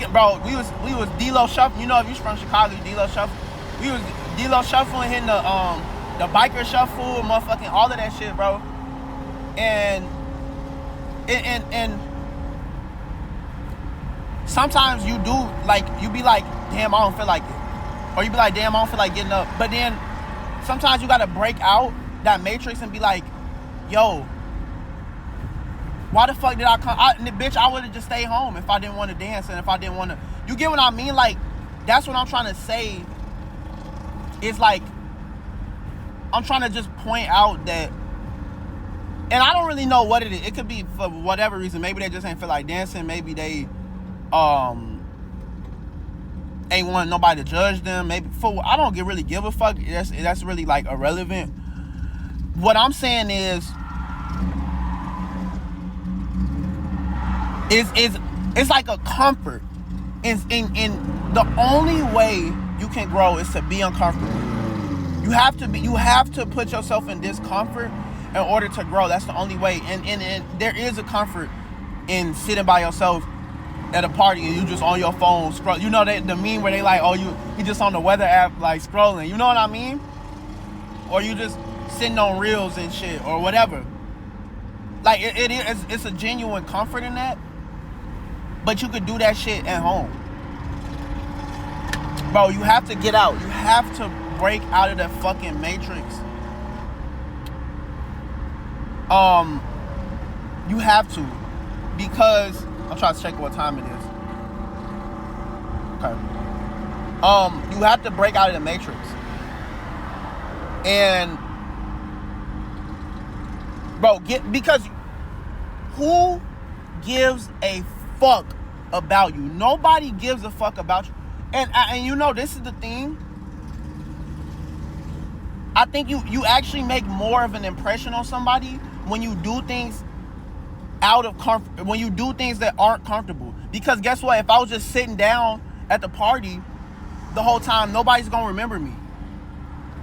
D-Lo shuffling. You know, if you from Chicago, D-Lo shuffle. We was D-Lo shuffling, hitting the biker shuffle, motherfucking all of that shit, bro. And sometimes you do, like, you be like, damn, I don't feel like it. Or you be like, damn, I don't feel like getting up. But then sometimes you gotta break out that matrix and be like, yo, why the fuck did I come? Bitch, I would have just stayed home if I didn't want to dance and if I didn't want to. You get what I mean? Like, that's what I'm trying to say. It's like, I'm trying to just point out that, and I don't really know what it is. It could be for whatever reason. Maybe they just ain't feel like dancing. Maybe they ain't want nobody to judge them. Maybe I don't really give a fuck. That's really like irrelevant. What I'm saying is it's like a comfort. In the only way you can grow is to be uncomfortable. You have to put yourself in discomfort in order to grow. That's the only way. And there is a comfort in sitting by yourself at a party and you just on your phone scroll. You know that the meme where they like, oh, you just on the weather app like scrolling. You know what I mean? Or you just sitting on reels and shit or whatever. Like it's a genuine comfort in that. But you could do that shit at home. Bro, you have to get out. You have to break out of that fucking matrix. You have to. Because I'm trying to check what time it is. Okay. You have to break out of the matrix. And bro, because who gives a fuck about you? Nobody gives a fuck about you. And you know, this is the thing. I think you actually make more of an impression on somebody when you do things out of comfort, when you do things that aren't comfortable. Because guess what? If I was just sitting down at the party the whole time, nobody's gonna remember me.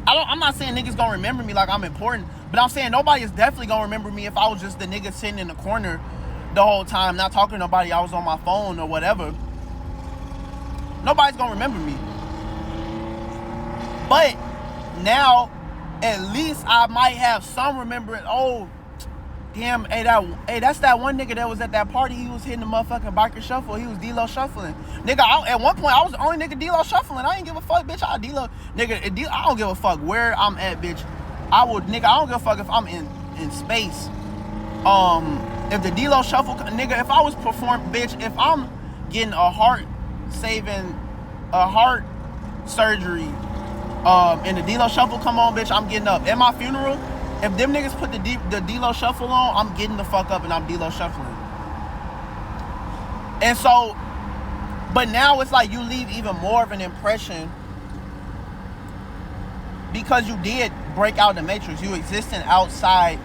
I'm not saying niggas gonna remember me like I'm important, but I'm saying nobody is definitely gonna remember me if I was just the nigga sitting in the corner the whole time, not talking to nobody. I was on my phone or whatever. Nobody's gonna remember me. But now, at least I might have some remembrance. Oh, damn, that's that one nigga that was at that party. He was hitting the motherfucking biker shuffle. He was D-Lo shuffling. Nigga, at one point, I was the only nigga D-Lo shuffling. I ain't give a fuck, bitch. I D-Lo. Nigga, I don't give a fuck where I'm at, bitch. I don't give a fuck if I'm in space. If the D-Lo shuffle, nigga, if I was performing, bitch, if I'm getting a heart surgery, and the D-Lo shuffle come on, bitch, I'm getting up. At my funeral, if them niggas put the D-Lo shuffle on, I'm getting the fuck up and I'm D-Lo shuffling. And so, but now it's like you leave even more of an impression because you did break out the matrix. You existing outside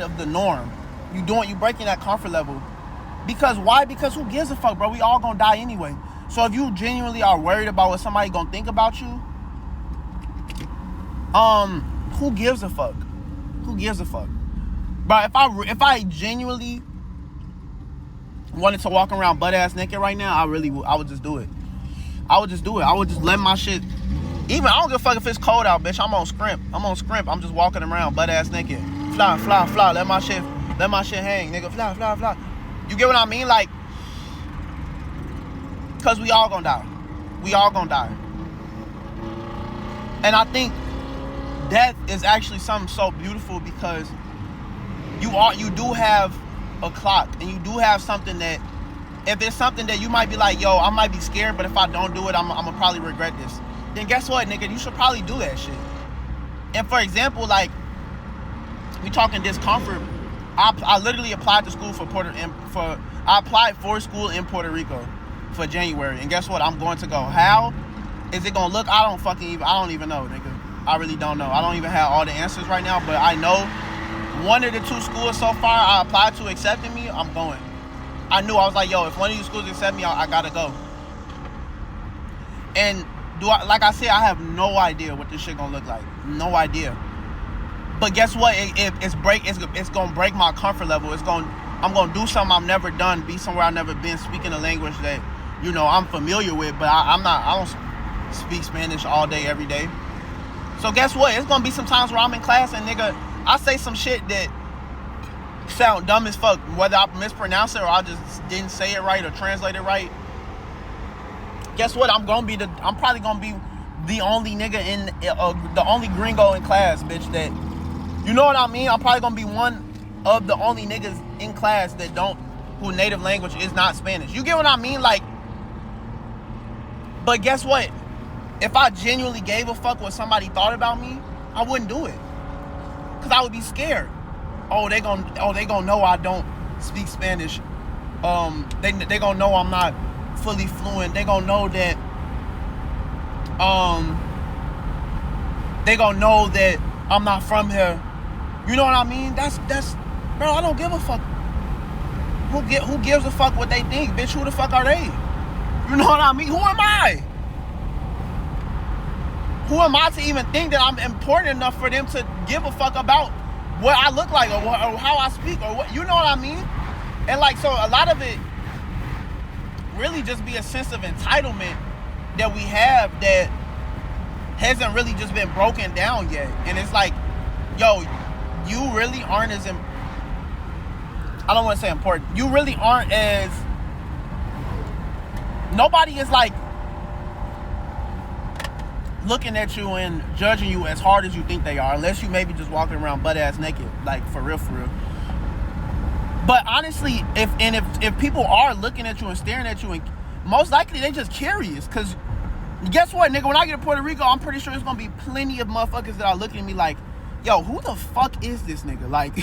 of the norm. You breaking that comfort level. Because why? Because who gives a fuck, bro? We all gonna die anyway. So if you genuinely are worried about what somebody gonna think about you, who gives a fuck? Who gives a fuck? But if I genuinely wanted to walk around butt ass naked right now, I would just do it. I would just do it. I would just let my shit. Even I don't give a fuck if it's cold out, bitch. I'm on scrimp. I'm just walking around butt ass naked. Fly. Let my shit hang, nigga. Fly. You get what I mean? Like, cause we all gonna die. And I think death is actually something so beautiful because you do have a clock and you do have something that if it's something that you might be like, yo, I might be scared, but if I don't do it, I'm gonna probably regret this. Then guess what, nigga? You should probably do that shit. And for example, like, we talking discomfort. I literally applied to school I applied for school in Puerto Rico for January. And guess what? I'm going to go. How is it gonna look? I don't even know, nigga. I really don't know. I don't even have all the answers right now, but I know one of the two schools so far I applied to accepting me, I'm going. I was like, yo, if one of you schools accept me, I gotta go. And like I said, I have no idea what this shit gonna look like. No idea. But guess what? It's gonna break my comfort level. It's gonna I'm gonna do something I've never done, be somewhere I've never been, speaking a language that, you know, I'm familiar with, but I don't speak Spanish all day, every day. So guess what? It's gonna be some times where I'm in class and nigga, I say some shit that sound dumb as fuck, whether I mispronounce it or I just didn't say it right or translate it right. Guess what? I'm probably gonna be the only nigga in the only gringo in class, bitch. That, you know what I mean? I'm probably gonna be one of the only niggas in class who native language is not Spanish. You get what I mean? Like, but guess what? If I genuinely gave a fuck what somebody thought about me, I wouldn't do it, cause I would be scared. They gonna know I don't speak Spanish. They gonna know I'm not fully fluent. They gonna know that. They gonna know that I'm not from here. You know what I mean? That's bro. I don't give a fuck. Who gives a fuck what they think, bitch? Who the fuck are they? You know what I mean? Who am I? Who am I to even think that I'm important enough for them to give a fuck about what I look like or how I speak or what? You know what I mean? And like, so a lot of it really just be a sense of entitlement that we have that hasn't really just been broken down yet. And it's like, yo, you really aren't as I don't want to say important. You really aren't as, nobody is like looking at you and judging you as hard as you think they are, unless you maybe just walking around butt ass naked, like for real. But honestly, if people are looking at you and staring at you, and most likely they just curious, cause guess what, nigga, when I get to Puerto Rico, I'm pretty sure there's gonna be plenty of motherfuckers that are looking at me like, yo, who the fuck is this nigga? Like,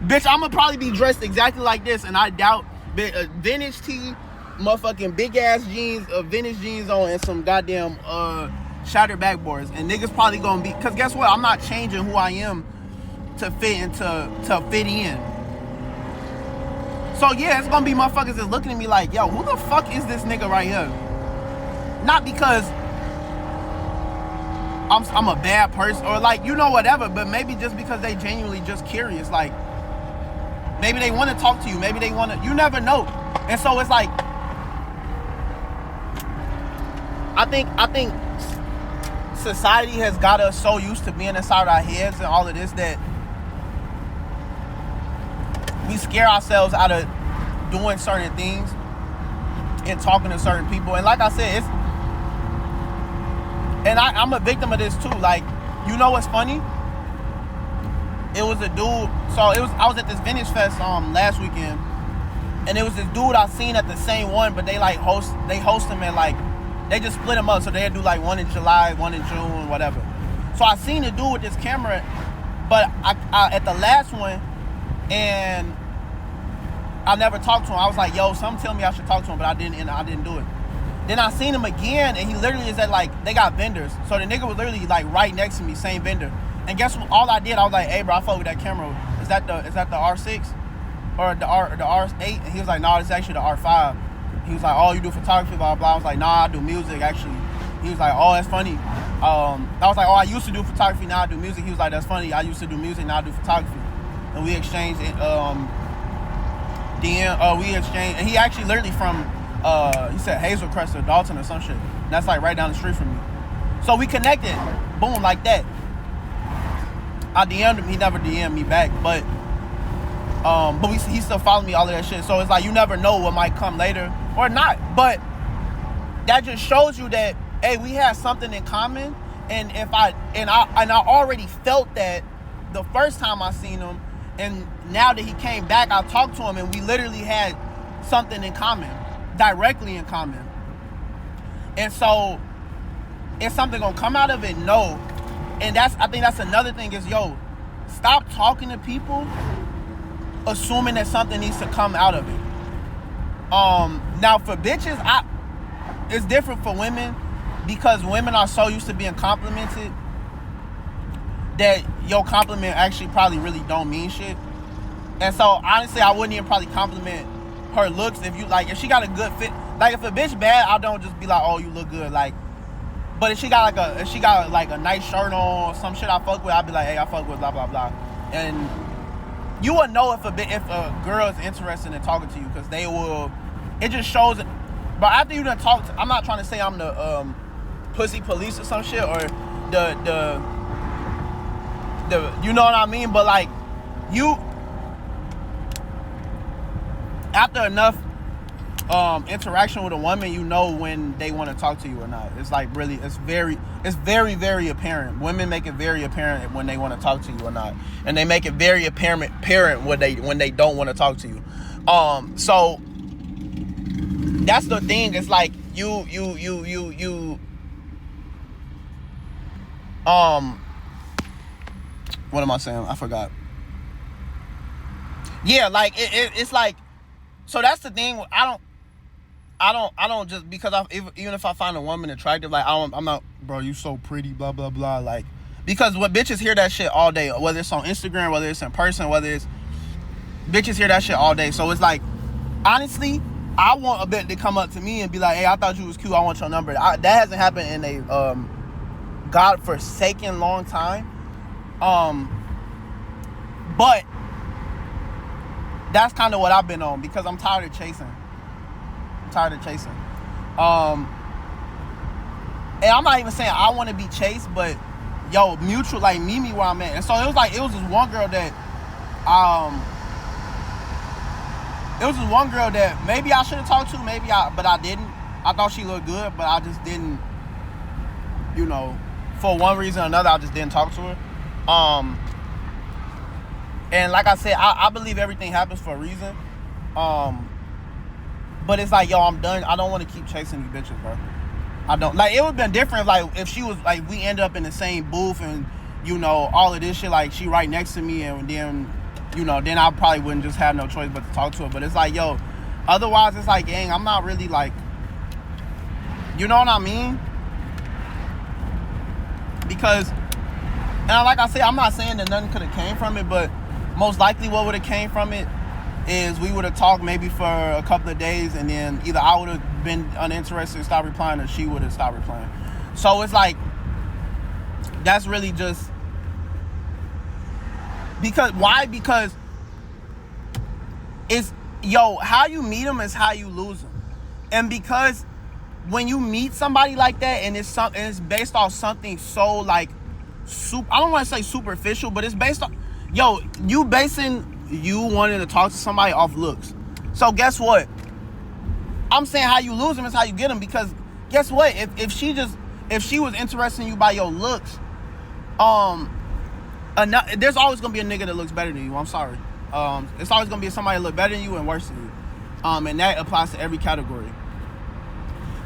bitch, I'm gonna probably be dressed exactly like this, and I doubt vintage tee, motherfucking big ass jeans, vintage jeans on, and some goddamn shattered backboards, and niggas probably gonna be, cause guess what, I'm not changing who I am to fit in. So yeah, it's gonna be motherfuckers that's looking at me like, yo, who the fuck is this nigga right here? Not because I'm a bad person or like, you know, whatever, but maybe just because they genuinely just curious. Like, maybe they want to talk to you, maybe they want to, you never know. And so it's like, I think society has got us so used to being inside our heads and all of this that we scare ourselves out of doing certain things and talking to certain people. And like I said, I'm a victim of this too. Like, you know what's funny? It was a dude. So I was at this vintage fest last weekend, and it was this dude I seen at the same one, but they host them and like they just split them up. So they do like one in July, one in June, whatever. So I seen the dude with this camera, but I at the last one, and I never talked to him. I was like, yo, something tell me I should talk to him, but I didn't do it. Then I seen him again, and he literally is at like, they got vendors. So the nigga was literally like right next to me, same vendor. And guess what? All I did, I was like, hey bro, I fuck with that camera. Is that the R6 or the R8? And he was like, no, it's actually the R5. He was like, oh, you do photography, blah blah. I was like, nah, I do music actually. He was like, oh, that's funny. I was like, oh, I used to do photography, now I do music. He was like, that's funny. I used to do music, now I do photography. And we exchanged we exchanged, and he actually literally from he said Hazel Crest or Dalton or some shit. That's like right down the street from me. So we connected, boom, like that. I DM'd him, he never DM'd me back, but he still followed me, all of that shit. So it's like, you never know what might come later or not. But that just shows you that, hey, we have something in common. And I already felt that the first time I seen him, and now that he came back, I talked to him, and we literally had something in common, directly in common. And so, is something gonna come out of it? No. And I think that's another thing is, yo, stop talking to people assuming that something needs to come out of it. Now for bitches, it's different for women, because women are so used to being complimented that your compliment actually probably really don't mean shit. And so honestly, I wouldn't even probably compliment her looks if she got a good fit. Like, if a bitch bad, I don't just be like, oh, you look good. Like, but if she got a nice shirt on or some shit I fuck with, I'd be like, hey, I fuck with blah blah blah. And you will know if a girl is interested in talking to you, because they will. It just shows it. But after you done talk, I'm not trying to say I'm the pussy police or some shit, or the you know what I mean. But like, you, after enough interaction with a woman, you know when they want to talk to you or not. It's like really, it's very very apparent. Women make it very apparent when they want to talk to you or not, and they make it very apparent when they don't want to talk to you. So that's the thing. It's like you what am I saying? I forgot. Yeah, like it's like, so that's the thing. I don't just because even if I find a woman attractive, like I'm not, bro, you so pretty, blah blah blah, like, because what bitches hear that shit all day, whether it's on Instagram, whether it's in person, whether it's, bitches hear that shit all day. So it's like, honestly, I want a bitch to come up to me and be like, hey, I thought you was cute, I want your number. That hasn't happened in a godforsaken long time. But that's kind of what I've been on, because I'm tired of chasing. And I'm not even saying I want to be chased, but yo, mutual, like, meet me where I'm at. And so it was this one girl that maybe I should have talked to, but I didn't. I thought she looked good, but I just didn't, you know, for one reason or another, I just didn't talk to her. And like I said, I believe everything happens for a reason. But it's like, yo, I'm done. I don't want to keep chasing these bitches, bro. I don't. Like, it would have been different if she was, like, we ended up in the same booth and, you know, all of this shit, like, she right next to me, and then, you know, then I probably wouldn't just have no choice but to talk to her. But it's like, yo, otherwise, it's like, gang, I'm not really, like, you know what I mean? Because, and like I said, I'm not saying that nothing could have came from it, but most likely what would have came from it is we would have talked maybe for a couple of days, and then either I would have been uninterested and stopped replying, or she would have stopped replying. So it's like, that's really just because, why? Because it's, yo, how you meet them is how you lose them. And because when you meet somebody like that, and it's based off something so, like, I don't want to say superficial, but it's based on, yo, you basing you wanting to talk to somebody off looks. So guess what? I'm saying how you lose them is how you get them, because guess what? If she was interested in you by your looks, there's always gonna be a nigga that looks better than you. I'm sorry. It's always gonna be somebody that look better than you and worse than you. And that applies to every category.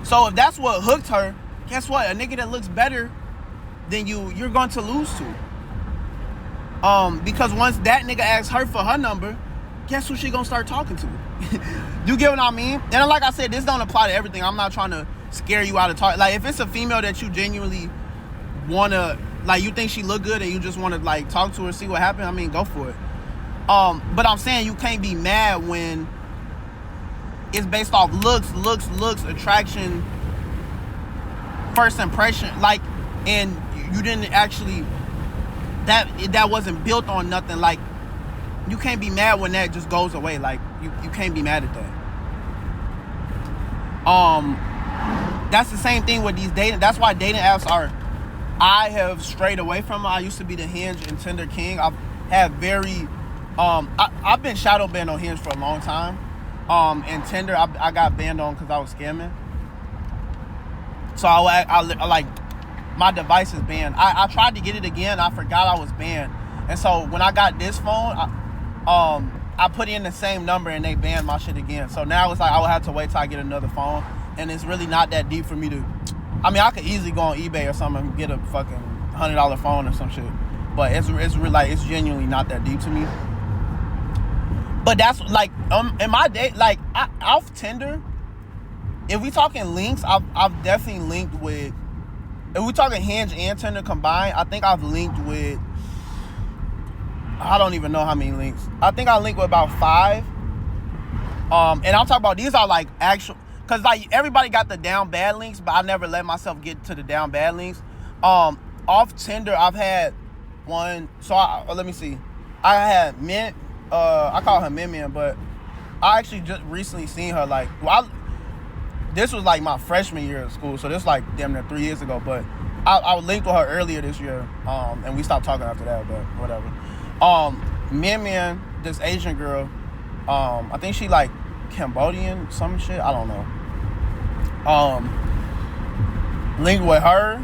So if that's what hooked her, guess what? A nigga that looks better than you're going to lose to. Because once that nigga asks her for her number, guess who she gonna start talking to? You get what I mean? And like I said, this don't apply to everything. I'm not trying to scare you out of talk. Like, if it's a female that you genuinely wanna, like, you think she look good and you just wanna, like, talk to her, see what happens, I mean, go for it. But I'm saying you can't be mad when it's based off looks, attraction, first impression, like, and you didn't actually, that wasn't built on nothing. Like, you can't be mad when that just goes away. Like, you can't be mad at that. That's the same thing with these dating. That's why dating apps I have strayed away from them. I used to be the Hinge and Tinder king. I've had I've been shadow banned on Hinge for a long time. And Tinder, I got banned on because I was scamming. So I like, my device is banned. I tried to get it again. I forgot I was banned. And so when I got this phone, I put in the same number and they banned my shit again. So now it's like I would have to wait till I get another phone. And it's really not that deep for me to, I mean, I could easily go on eBay or something and get a fucking $100 phone or some shit. But it's really, like, it's genuinely not that deep to me. But that's like, in my day, like, off Tinder, if we talking links, I've definitely linked with, if we talking Hinge and Tinder combined, I think I've linked with, I don't even know how many links. I think I linked with about 5. And I'm talking about, these are like actual, because like everybody got the down bad links, but I never let myself get to the down bad links. Off Tinder, I've had one, so let me see. I had Mint, I call her Mimian, but I actually just recently seen her. Like, this was like my freshman year of school, so this like damn near 3 years ago. But I linked with her earlier this year, and we stopped talking after that. But whatever. Mimian, this Asian girl, I think she like Cambodian, some shit. I don't know. Linked with her.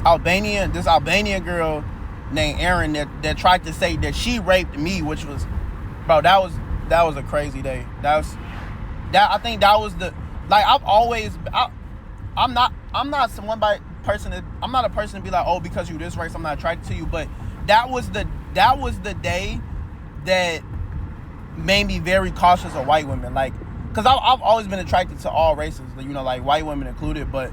Albanian, this Albanian girl named Erin that tried to say that she raped me, which was, bro, that was a crazy day. I think that was the, like, I'm not a person to be like, oh, because you this race, I'm not attracted to you. But that was the day that made me very cautious of white women. Like, because I've always been attracted to all races, you know, like white women included. But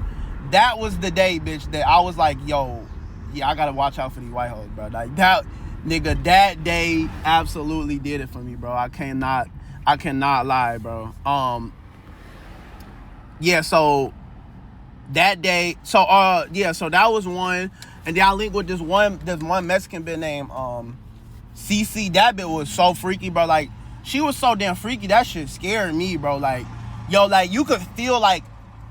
that was the day, bitch, that I was like, yo, yeah, I gotta watch out for these white hoes, bro. Like, that day absolutely did it for me, bro. I cannot lie, bro. Yeah, so that day, so that was one. And then I linked with this one Mexican bitch named CC. That bitch was so freaky, bro. Like, she was so damn freaky, that shit scared me, bro. Like, yo, like, you could feel like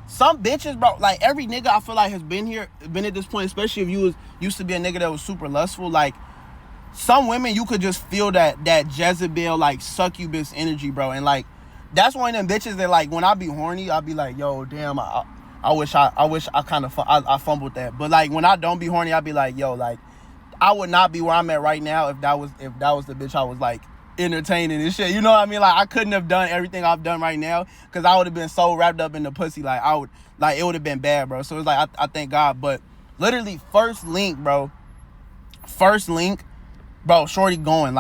some bitches, bro, like, every nigga I feel like has been at this point, especially if you used to be a nigga that was super lustful. Like, some women, you could just feel that Jezebel, like, succubus energy, bro. And, like, that's one of them bitches that, like, when I be horny, I'll be like, yo, damn, I wish I kind of fumbled that. But, like, when I don't be horny, I'll be like, yo, like, I would not be where I'm at right now if that was the bitch I was, like, entertaining and shit. You know what I mean? Like, I couldn't have done everything I've done right now because I would have been so wrapped up in the pussy. Like, it would have been bad, bro. So it's like, I thank God. But literally, first link, bro, shorty going,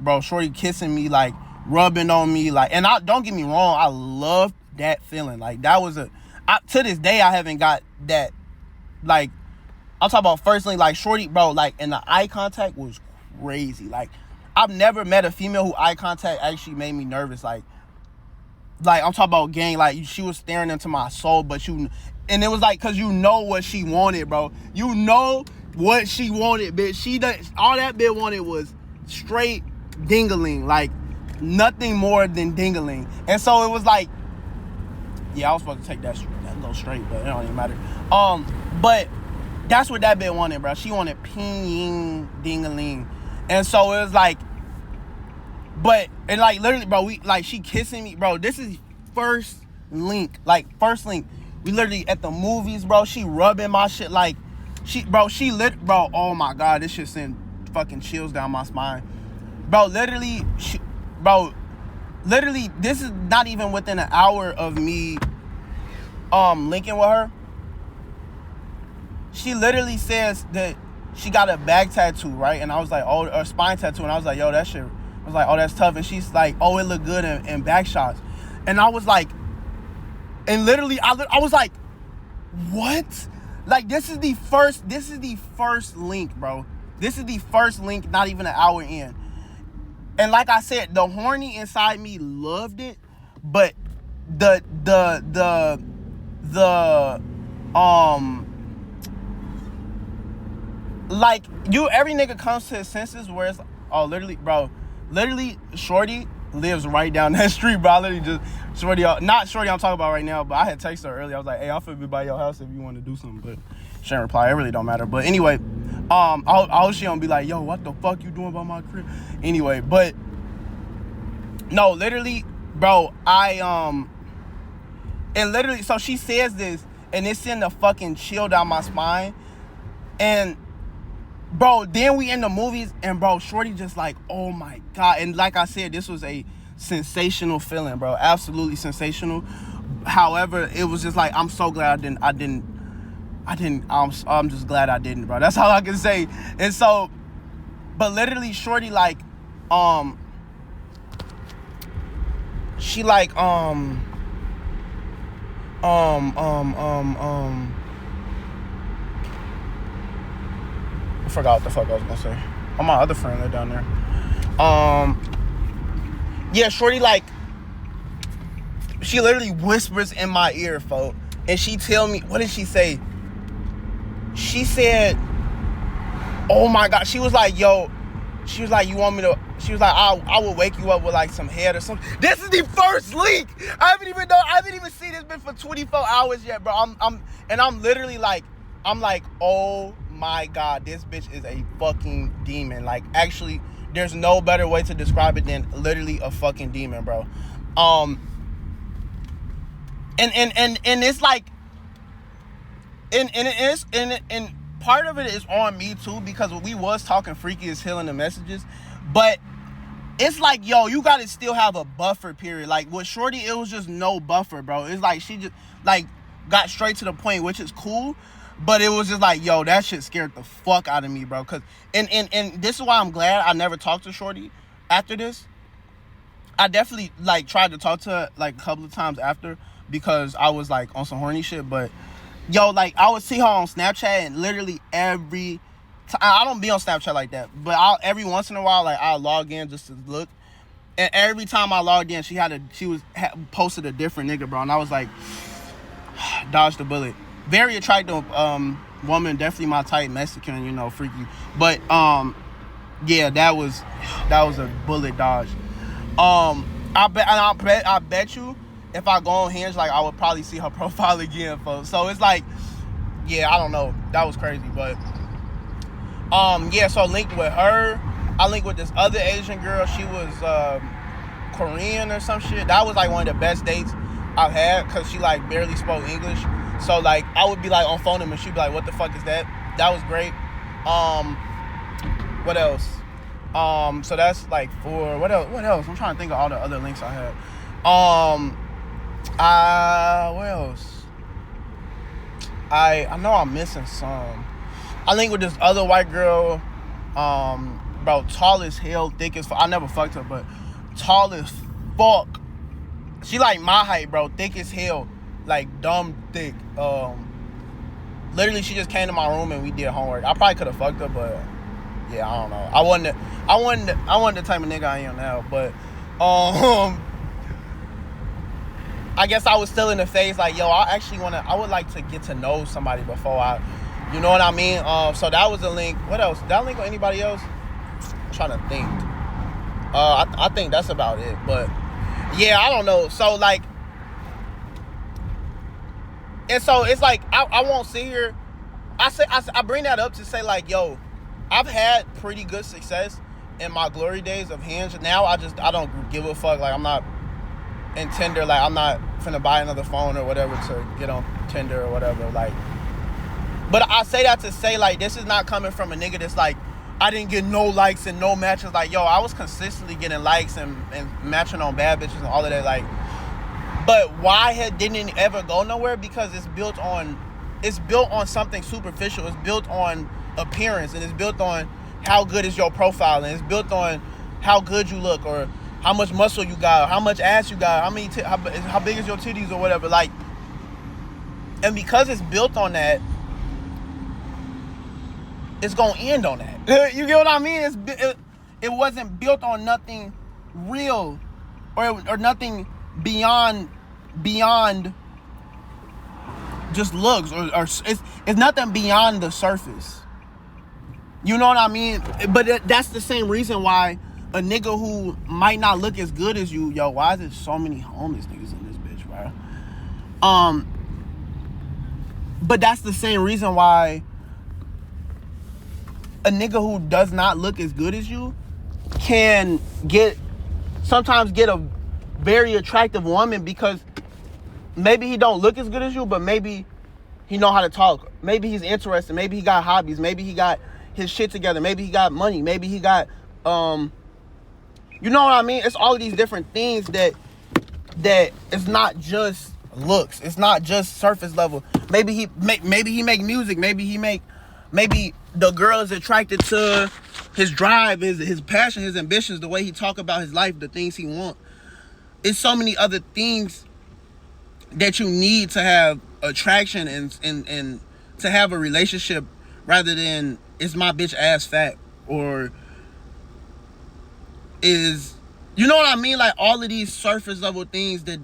bro, shorty kissing me, like, rubbing on me, like, and don't get me wrong, I love that feeling. Like, that was to this day, I haven't got that. Like, I'm talking about first link, like, shorty, bro, like, and the eye contact was crazy. Like, I've never met a female who eye contact actually made me nervous. Like I'm talking about gang. Like, she was staring into my soul, and it was like, cause you know what she wanted, bro. You know what she wanted, bitch. All that bitch wanted was straight dingling, like nothing more than dingling. And so it was like, yeah, I was supposed to take that little straight, but it don't even matter. But that's what that bitch wanted, bro. She wanted ping dingling. And so it was like, and like, literally, bro, she kissing me, bro. This is first link. We literally at the movies, bro. She rubbing my shit, like, bro, oh my God, this shit sent fucking chills down my spine. Bro, literally, this is not even within an hour of me linking with her. She literally says that she got a back tattoo, right? And I was like, oh, a spine tattoo. And I was like, yo, that shit. I was like, oh, that's tough. And she's like, oh, it look good in back shots. And I was like, and literally, I was like, what? Like, this is the first link, bro. This is the first link, not even an hour in. And like I said, the horny inside me loved it, but like, every nigga comes to his senses where it's, oh, literally, shorty lives right down that street, bro. I literally just, not shorty I'm talking about right now, but I had texted her earlier. I was like, hey, I'll fit by your house if you want to do something, but she didn't reply. It really don't matter. But anyway, I hope she don't be like, yo, what the fuck you doing by my crib? Anyway, but no, literally, bro, and literally, so she says this, and it's sending a fucking chill down my spine. And bro, then we in the movies, and bro, shorty just like, oh my God. And like I said, this was a sensational feeling, bro. Absolutely sensational. However, it was just like, I'm so glad I'm just glad I didn't, bro. That's all I can say. And so, but literally, shorty, like, she like, I forgot what the fuck I was gonna say. Oh, my other friend, they're down there. Yeah, shorty, like, she literally whispers in my ear, folks, and she tell me, what did she say? She said, Oh my God. She was like, yo, she was like, you want me to, she was like, I will wake you up with like some head or something. This is the first leak. I haven't even seen this bitch for 24 hours yet, bro. I'm literally like, I'm like, oh my God, this bitch is a fucking demon. Like, actually, there's no better way to describe it than literally a fucking demon, bro. And it's like, and part of it is on me too, because we was talking freaky as hell in the messages, but it's like, yo, you gotta still have a buffer period. Like with Shorty, it was just no buffer, bro. It's like she just like got straight to the point, which is cool, but it was just like, yo, that shit scared the fuck out of me, bro. Cause and this is why I'm glad I never talked to Shorty after this. I definitely like tried to talk to her like a couple of times after, because I was like on some horny shit, but yo, like I would see her on Snapchat, and literally every time, I don't be on Snapchat like that, but every once in a while, like I'll log in just to look, and every time I logged in, she posted a different nigga, bro, and I was like, dodged the bullet. Very attractive woman, definitely my type, Mexican, you know, freaky, but yeah, that was a bullet dodge. I bet you, if I go on Hinge, like I would probably see her profile again, folks. So it's like, yeah, I don't know. That was crazy, but yeah. So I linked with her. I linked with this other Asian girl. She was Korean or some shit. That was like one of the best dates I've had, because she like barely spoke English. So like I would be like on phone and she'd be like, "What the fuck is that?" That was great. What else? So that's like 4. What else? I'm trying to think of all the other links I had. What else? I know I'm missing some. I linked with this other white girl, bro, tall as hell, thick as fuck. I never fucked her, but tall as fuck. She like my height, bro, thick as hell, like dumb thick. Literally, she just came to my room and we did homework. I probably could have fucked her, but yeah, I don't know. I wasn't the type of nigga I am now, but I guess I was still in the phase like, yo, I would like to get to know somebody before you know what I mean? So that was a link. What else? Did I link with anybody else? I'm trying to think. I think that's about it, but yeah, I don't know. So like, and so it's like, I won't sit here. I bring that up to say like, yo, I've had pretty good success in my glory days of Hinge. Now I don't give a fuck. Like I'm not in Tinder. Like I'm not finna buy another phone or whatever to get on Tinder or whatever. Like, but I say that to say like, this is not coming from a nigga that's like, I didn't get no likes and no matches. Like, yo, I was consistently getting likes and matching on bad bitches and all of that. Like, but why it didn't ever go nowhere? Because it's built on something superficial. It's built on appearance, and it's built on how good is your profile, and it's built on how good you look, or how much muscle you got, or how much ass you got, how big is your titties or whatever. Like, and because it's built on that, it's gonna end on that. You get what I mean? It wasn't built on nothing real or nothing beyond just looks, or it's nothing beyond the surface. You know what I mean? But that's the same reason why a nigga who might not look as good as you, yo, why is there so many homeless niggas in this bitch, bro? But that's the same reason why a nigga who does not look as good as you can sometimes get a very attractive woman, because maybe he don't look as good as you, but maybe he know how to talk. Maybe he's interested. Maybe he got hobbies. Maybe he got his shit together. Maybe he got money. Maybe he got, you know what I mean? It's all of these different things that it's not just looks. It's not just surface level. Maybe he make music. Maybe the girl is attracted to his drive, his passion, his ambitions, the way he talk about his life, the things he want. It's so many other things that you need to have attraction and to have a relationship, rather than is my bitch ass fat, or is, you know what I mean? Like all of these surface level things that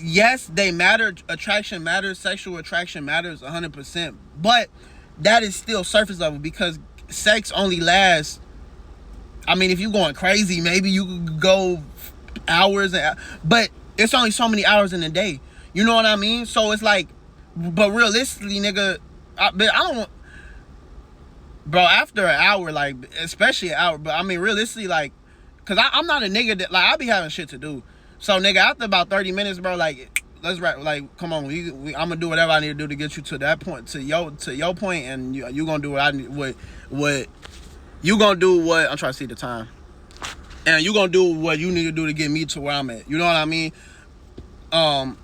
yes, they matter. Attraction matters. Sexual attraction matters 100%. But that is still surface level, because sex only lasts, I mean, if you going crazy, maybe you could go hours, but it's only so many hours in a day. You know what I mean? So it's like, but realistically, nigga, I don't, bro, after an hour, like, especially an hour, but I mean, realistically, like, cause I'm not a nigga that, like, I be having shit to do. So, nigga, after about 30 minutes, bro, like, let's wrap, like, come on, I'm gonna do whatever I need to do to get you to that point, to your point, and you gonna do what I need, what you gonna do, what I'm trying to see the time, and you gonna do what you need to do to get me to where I'm at. You know what I mean? And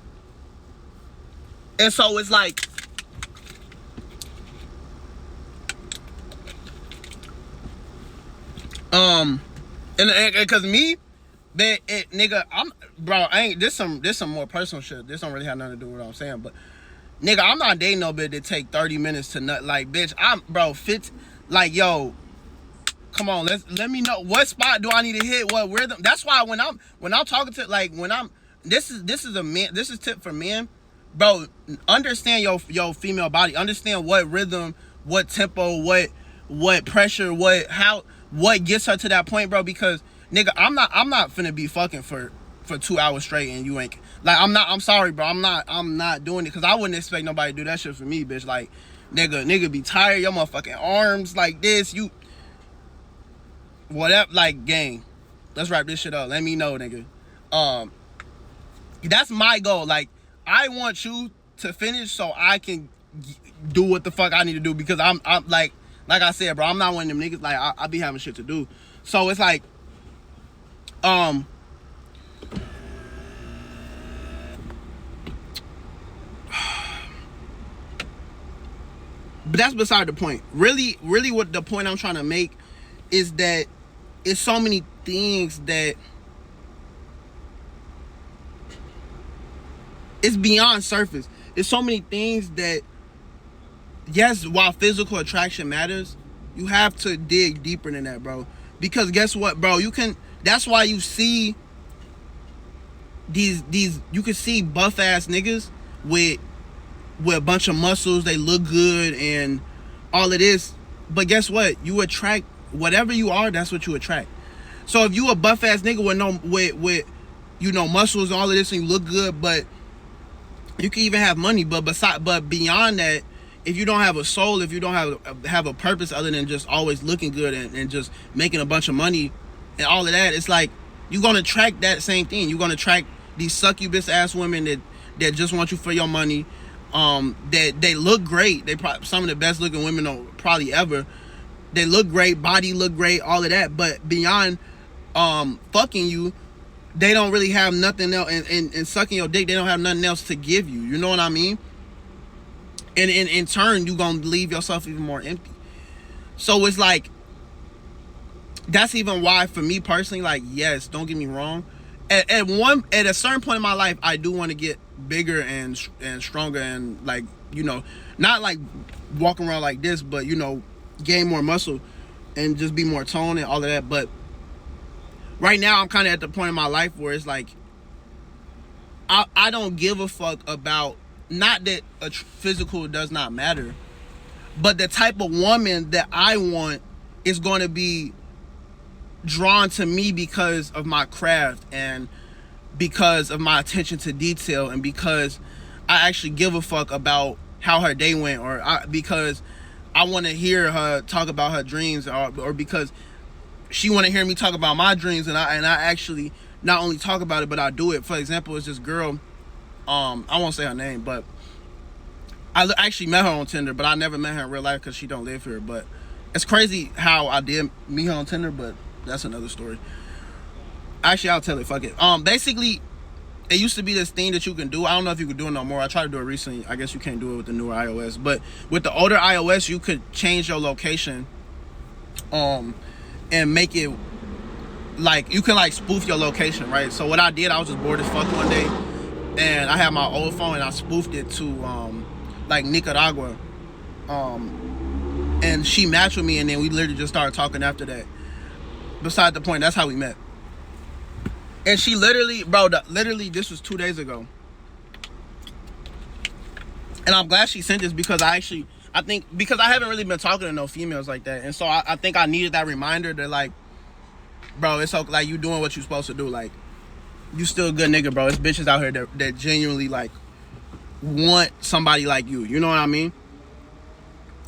so it's like, and cause me, nigga, this some more personal shit. This don't really have nothing to do with what I'm saying, but nigga, I'm not dating no bitch that take 30 minutes to nut. Like, bitch, like, yo, come on, let me know what spot do I need to hit, what rhythm. That's why when I'm talking to, like, this is a man, this is tip for men, bro. Understand your female body. Understand what rhythm, what tempo, what pressure, what gets her to that point, bro. Because nigga, I'm not finna be fucking for 2 hours straight and you ain't, like, I'm sorry, bro. I'm not doing it, because I wouldn't expect nobody to do that shit for me, bitch. Like, nigga be tired, your motherfucking arms like this, you whatever, like, gang. Let's wrap this shit up. Let me know, nigga. That's my goal. Like, I want you to finish so I can do what the fuck I need to do, because I'm like I said, bro, I'm not one of them niggas, like, I be having shit to do. So it's like, but that's beside the point. Really, what the point I'm trying to make is that it's so many things that it's beyond surface. It's so many things that, yes, while physical attraction matters, you have to dig deeper than that, bro. Because guess what, bro? That's why you see these you can see buff ass niggas with a bunch of muscles, they look good and all of this. But guess what? You attract whatever you are, that's what you attract. So if you a buff ass nigga with you know, muscles and all of this, and you look good, but you can even have money, but beyond that, if you don't have a soul, if you don't have a purpose other than just always looking good and just making a bunch of money and all of that, it's like you're gonna attract that same thing. You're gonna attract these succubus ass women that just want you for your money. That they look great. They probably some of the best looking women probably ever. They look great, body look great, all of that. But beyond fucking you, they don't really have nothing else. And sucking your dick, they don't have nothing else to give you. You know what I mean? And in turn, you gonna leave yourself even more empty. So it's like, that's even why for me personally, like, yes, don't get me wrong, at a certain point in my life, I do want to get bigger and stronger, and, like, you know, not like walking around like this, but, you know, gain more muscle and just be more toned and all of that. But right now I'm kind of at the point in my life where it's like, I don't give a fuck about, not that a physical does not matter, but the type of woman that I want is going to be drawn to me because of my craft and because of my attention to detail, and because I actually give a fuck about how her day went, or because I want to hear her talk about her dreams, or because she want to hear me talk about my dreams, and I actually not only talk about it, but I do it. For example, it's this girl, I won't say her name, but I actually met her on Tinder, but I never met her in real life because she don't live here. But it's crazy how I did meet her on Tinder, but that's another story. Actually, I'll tell it. Fuck it. Basically, it used to be this thing that you can do. I don't know if you can do it no more. I tried to do it recently. I guess you can't do it with the newer iOS. But with the older iOS, you could change your location, and make it like you can, like, spoof your location, right? So what I did, I was just bored as fuck one day, and I had my old phone and I spoofed it to like Nicaragua, and she matched with me, and then we literally just started talking after that. Beside the point, that's how we met. And she literally, bro, literally this was 2 days ago, and I'm glad she sent this because I I think because I haven't really been talking to no females like that, and so I think I needed that reminder that like, bro, it's okay, like you doing what you supposed to do, like you still a good nigga, bro. It's bitches out here that genuinely like want somebody like you know what I mean?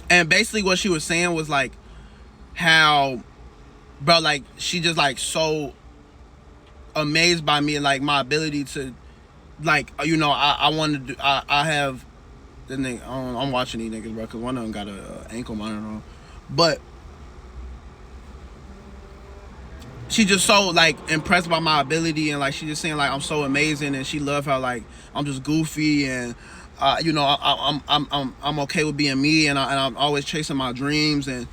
And basically what she was saying was like how, bro, like she just like so amazed by me and like my ability to like, you know, I wanted to I have the nigga, I'm watching these niggas, bro, because one of them got a ankle monitor on, but she just so like impressed by my ability, and like she just saying like I'm so amazing, and she loved how like I'm just goofy, and you know, I'm okay with being me, and I'm always chasing my dreams, and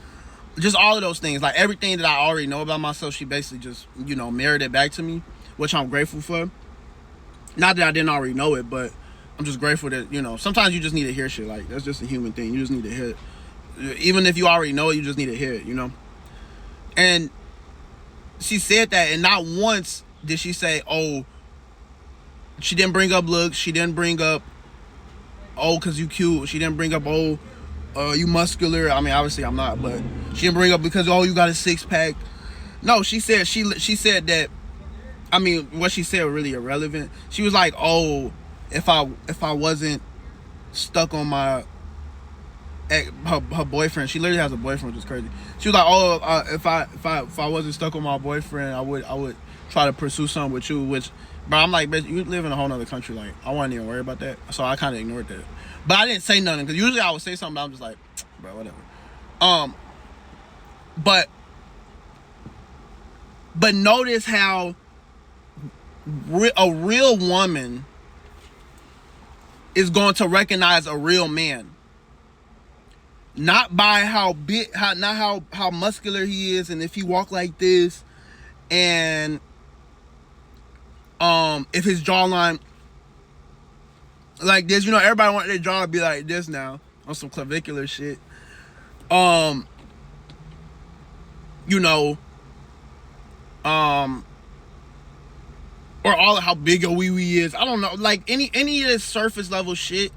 just all of those things, like everything that I already know about myself, she basically just, you know, mirrored it back to me, which I'm grateful for. Not that I didn't already know it, but I'm just grateful that, you know, sometimes you just need to hear shit. Like, that's just a human thing. You just need to hear it. Even if you already know it, you just need to hear it, you know? And she said that, and not once did she say, oh, she didn't bring up looks. She didn't bring up, oh, because you cute. She didn't bring up, oh, you muscular. I mean, obviously I'm not, but she didn't bring up because, oh, you got a six-pack. No, she said said that, I mean, what she said was really irrelevant. She was like, oh, if I wasn't stuck on my her boyfriend, she literally has a boyfriend, which is crazy. She was like, oh, if I wasn't stuck on my boyfriend, I would try to pursue something with you. Which, bro, I'm like, bitch, you live in a whole nother country. Like, I wasn't even worried about that, so I kind of ignored that. But I didn't say nothing because usually I would say something, but I'm just like, bro, whatever. But notice how a real woman is going to recognize a real man, not by how muscular he is, and if he walk like this, and if his jawline like this. You know, everybody want their jaw to be like this now on some clavicular shit. You know, or all how big a wee wee is. I don't know, like any of this surface level shit.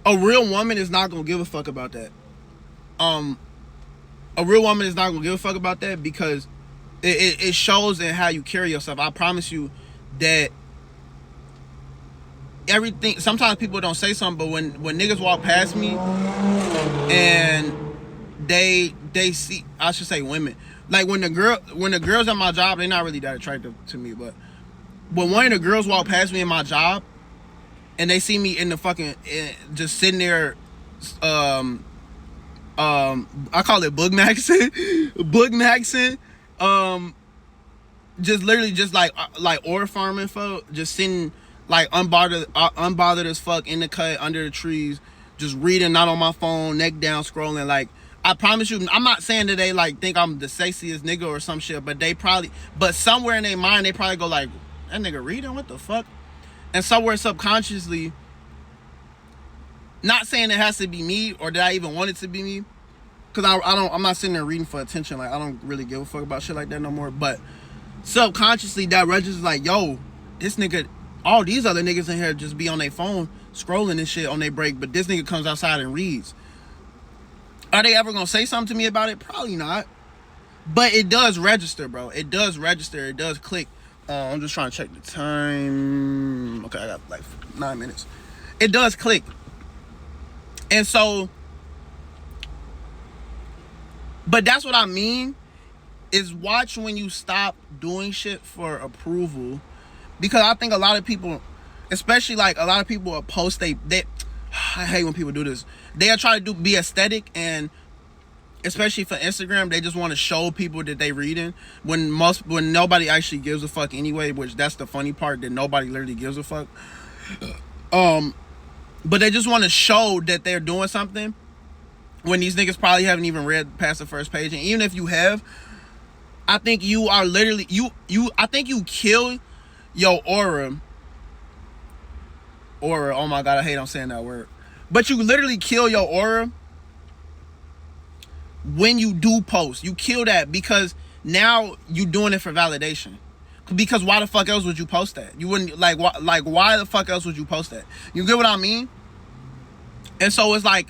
A real woman is not gonna give a fuck about that. A real woman is not gonna give a fuck about that because it shows in how you carry yourself. I promise you that everything. Sometimes people don't say something, but when niggas walk past me and they see, I should say women. Like when the girls at my job, they're not really that attractive to me, but when one of the girls walk past me in my job and they see me in the fucking just sitting there, I call it boog maxing, just literally just like or farming folk, just sitting like unbothered as fuck in the cut under the trees, just reading, not on my phone, neck down, scrolling. Like, I promise you, I'm not saying that they like think I'm the sexiest nigga or some shit, but but somewhere in their mind they probably go like, that nigga reading, what the fuck? And somewhere subconsciously, not saying it has to be me or that I even want it to be me, because I'm not sitting there reading for attention. Like, I don't really give a fuck about shit like that no more. But subconsciously, that registers like, yo, this nigga, all these other niggas in here just be on their phone scrolling and shit on their break, but this nigga comes outside and reads. Are they ever gonna say something to me about it? Probably not. But it does register, bro. It does register. It does click. I'm just trying to check the time. Okay, I got like 9 minutes. It does click. And so, but that's what I mean, is watch when you stop doing shit for approval. Because I think a lot of people, especially like a lot of people will post they I hate when people do this. They'll try to be aesthetic, and especially for Instagram, they just want to show people that they reading when nobody actually gives a fuck anyway, which that's the funny part, that nobody literally gives a fuck. But they just want to show that they're doing something when these niggas probably haven't even read past the first page. And even if you have, I think you are literally I think you kill your aura, oh my god, I hate on saying that word. But you literally kill your aura when you do post. You kill that because now you doing it for validation. Because why the fuck else would you post that? You wouldn't, why the fuck else would you post that? You get what I mean? And so it's like,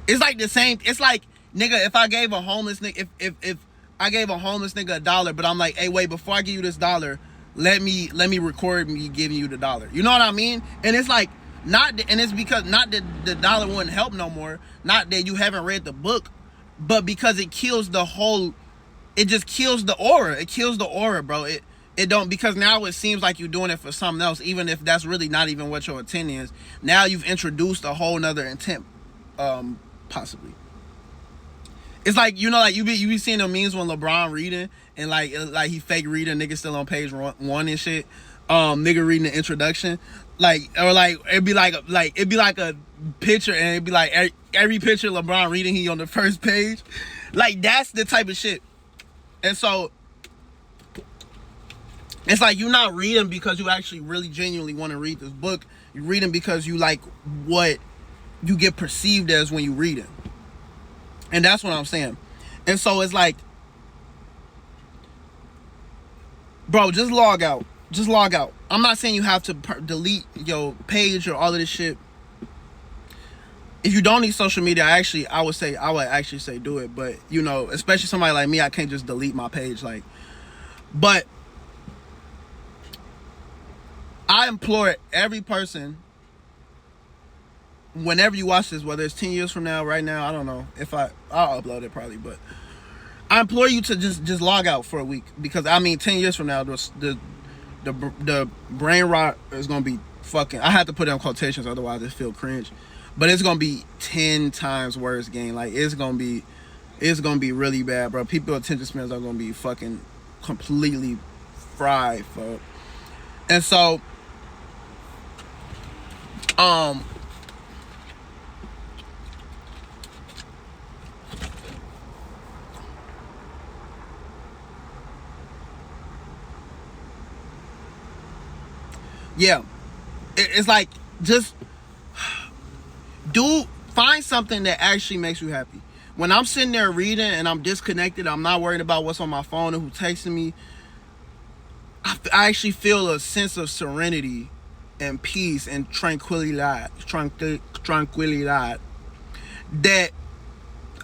It's like the same. It's like, nigga, if I gave a homeless nigga, if I gave a homeless nigga $1, but I'm like, hey, wait, before I give you this $1, let me record me giving you the $1. You know what I mean? And it's like, and it's because not that the $1 wouldn't help no more, not that you haven't read the book, but because it kills the whole. It just kills the aura. It kills the aura, bro. It don't, because now it seems like you're doing it for something else, even if that's really not even what your intent is. Now you've introduced a whole nother intent, possibly. It's like, you know, like you be seeing the memes when LeBron reading and like he fake reading, nigga still on page 1 and shit. Nigga reading the introduction, like, or like it'd be like a picture, and it'd be like every picture LeBron reading, he on the first page. Like, that's the type of shit. And so it's like, you're not reading because you actually really genuinely want to read this book. You're reading because you like what you get perceived as when you read it. And that's what I'm saying. And so it's like, bro, just log out. Just log out. I'm not saying you have to delete your page or all of this shit. If you don't need social media, I would actually say do it. But, you know, especially somebody like me, I can't just delete my page. Like, but I implore every person, whenever you watch this, whether it's 10 years from now, right now, I don't know if I'll upload it probably, but I implore you to just log out for a week, because I mean, 10 years from now, the brain rot is gonna be fucking. I have to put it in quotations, otherwise it feel cringe. But it's gonna be 10 times worse, gang. Like, it's gonna be really bad, bro. People's attention spans are gonna be fucking completely fried, fuck. And so, yeah, it's like, just find something that actually makes you happy. When I'm sitting there reading and I'm disconnected, I'm not worried about what's on my phone or who texting me, I actually feel a sense of serenity and peace and tranquility, that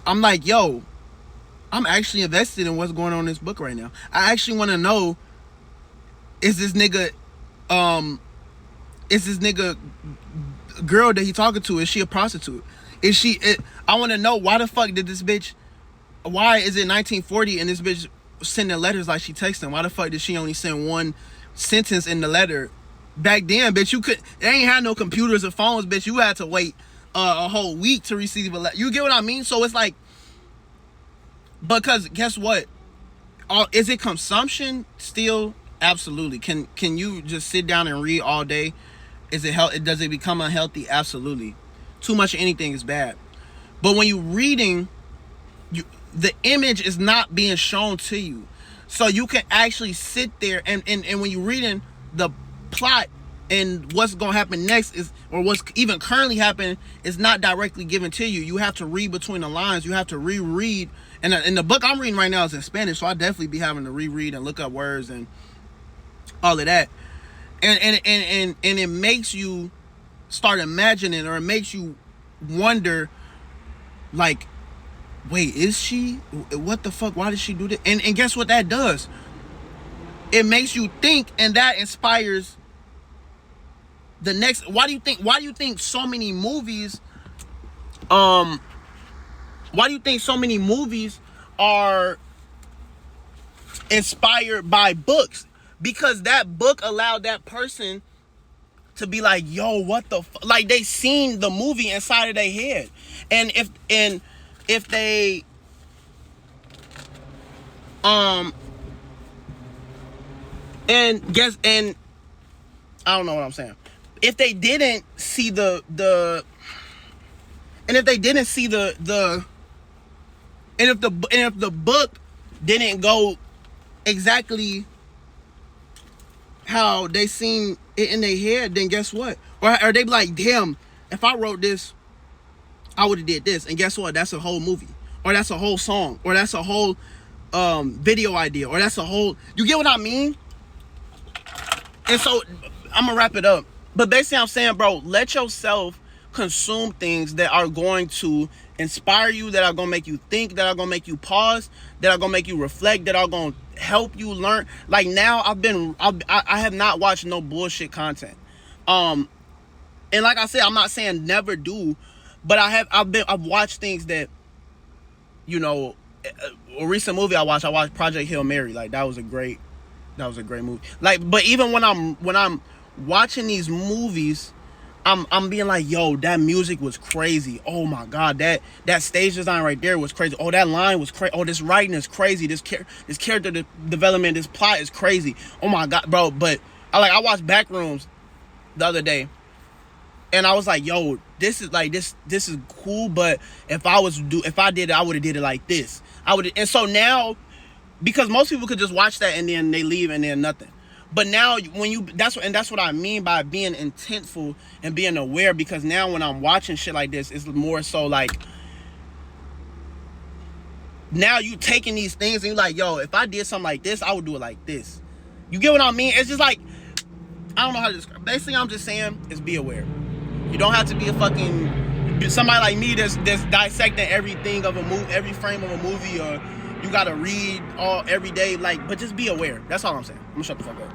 I'm like, yo, I'm actually invested in what's going on in this book right now. I actually want to know, is this nigga girl that he talking to, is she a prostitute? I want to know, why the fuck did this bitch, why is it 1940 and this bitch sending letters like she texting? Why the fuck did she only send one sentence in the letter? Back then, bitch, they ain't had no computers or phones, bitch. You had to wait a whole week to receive a letter. You get what I mean? So it's like, because guess what? Is it consumption still? Absolutely. Can you just sit down and read all day? Does it become unhealthy? Absolutely. Too much of anything is bad. But when you're reading, the image is not being shown to you. So you can actually sit there and when you're reading, the plot and what's going to happen next or what's even currently happening is not directly given to you. You have to read between the lines. You have to reread. And the book I'm reading right now is in Spanish, so I definitely be having to reread and look up words and all of that. And it makes you start imagining, or it makes you wonder, like, wait, is she? What the fuck? Why did she do that? And guess what that does? It makes you think, and that inspires the next. Why do you think so many movies? Why do you think so many movies are inspired by books? Because that book allowed that person to be like, yo, what the fuck? Like, they seen the movie inside of their head. And if they and I don't know what I'm saying. If they didn't see the and if the book didn't go exactly how they seen it in their head, then guess what? Or they be like, damn, if I wrote this, I would have did this. And guess what? That's a whole movie. Or that's a whole song. Or that's a whole video idea. Or that's a whole... You get what I mean? And so I'm gonna wrap it up. But basically, I'm saying, bro, let yourself consume things that are going to inspire you, that are gonna make you think, that are gonna make you pause, that are gonna make you reflect, that are gonna help you learn. Like now, I have not watched no bullshit content. And like I said, I'm not saying never do, but I've watched things that, you know, a recent movie I watched Project Hail Mary. Like that was a great movie. Like, but even when I'm watching these movies, I'm being like, yo, that music was crazy. Oh my god, that stage design right there was crazy. Oh, that line was crazy. Oh, this writing is crazy. This character development, this plot is crazy. Oh my god, bro. But I watched Backrooms the other day, and I was like, yo, this is cool. But if I did it, I would have did it like this. And so now, because most people could just watch that and then they leave and then nothing. But now that's what I mean by being intentful and being aware, because now when I'm watching shit like this, it's more so like, now you taking these things and you're like, yo, if I did something like this, I would do it like this. You get what I mean? It's just like, I don't know how to describe. Basically, I'm just saying is be aware. You don't have to be a fucking somebody like me that's dissecting everything of a movie, every frame of a movie, or you gotta read all every day. Like, but just be aware. That's all I'm saying. I'm gonna shut the fuck up.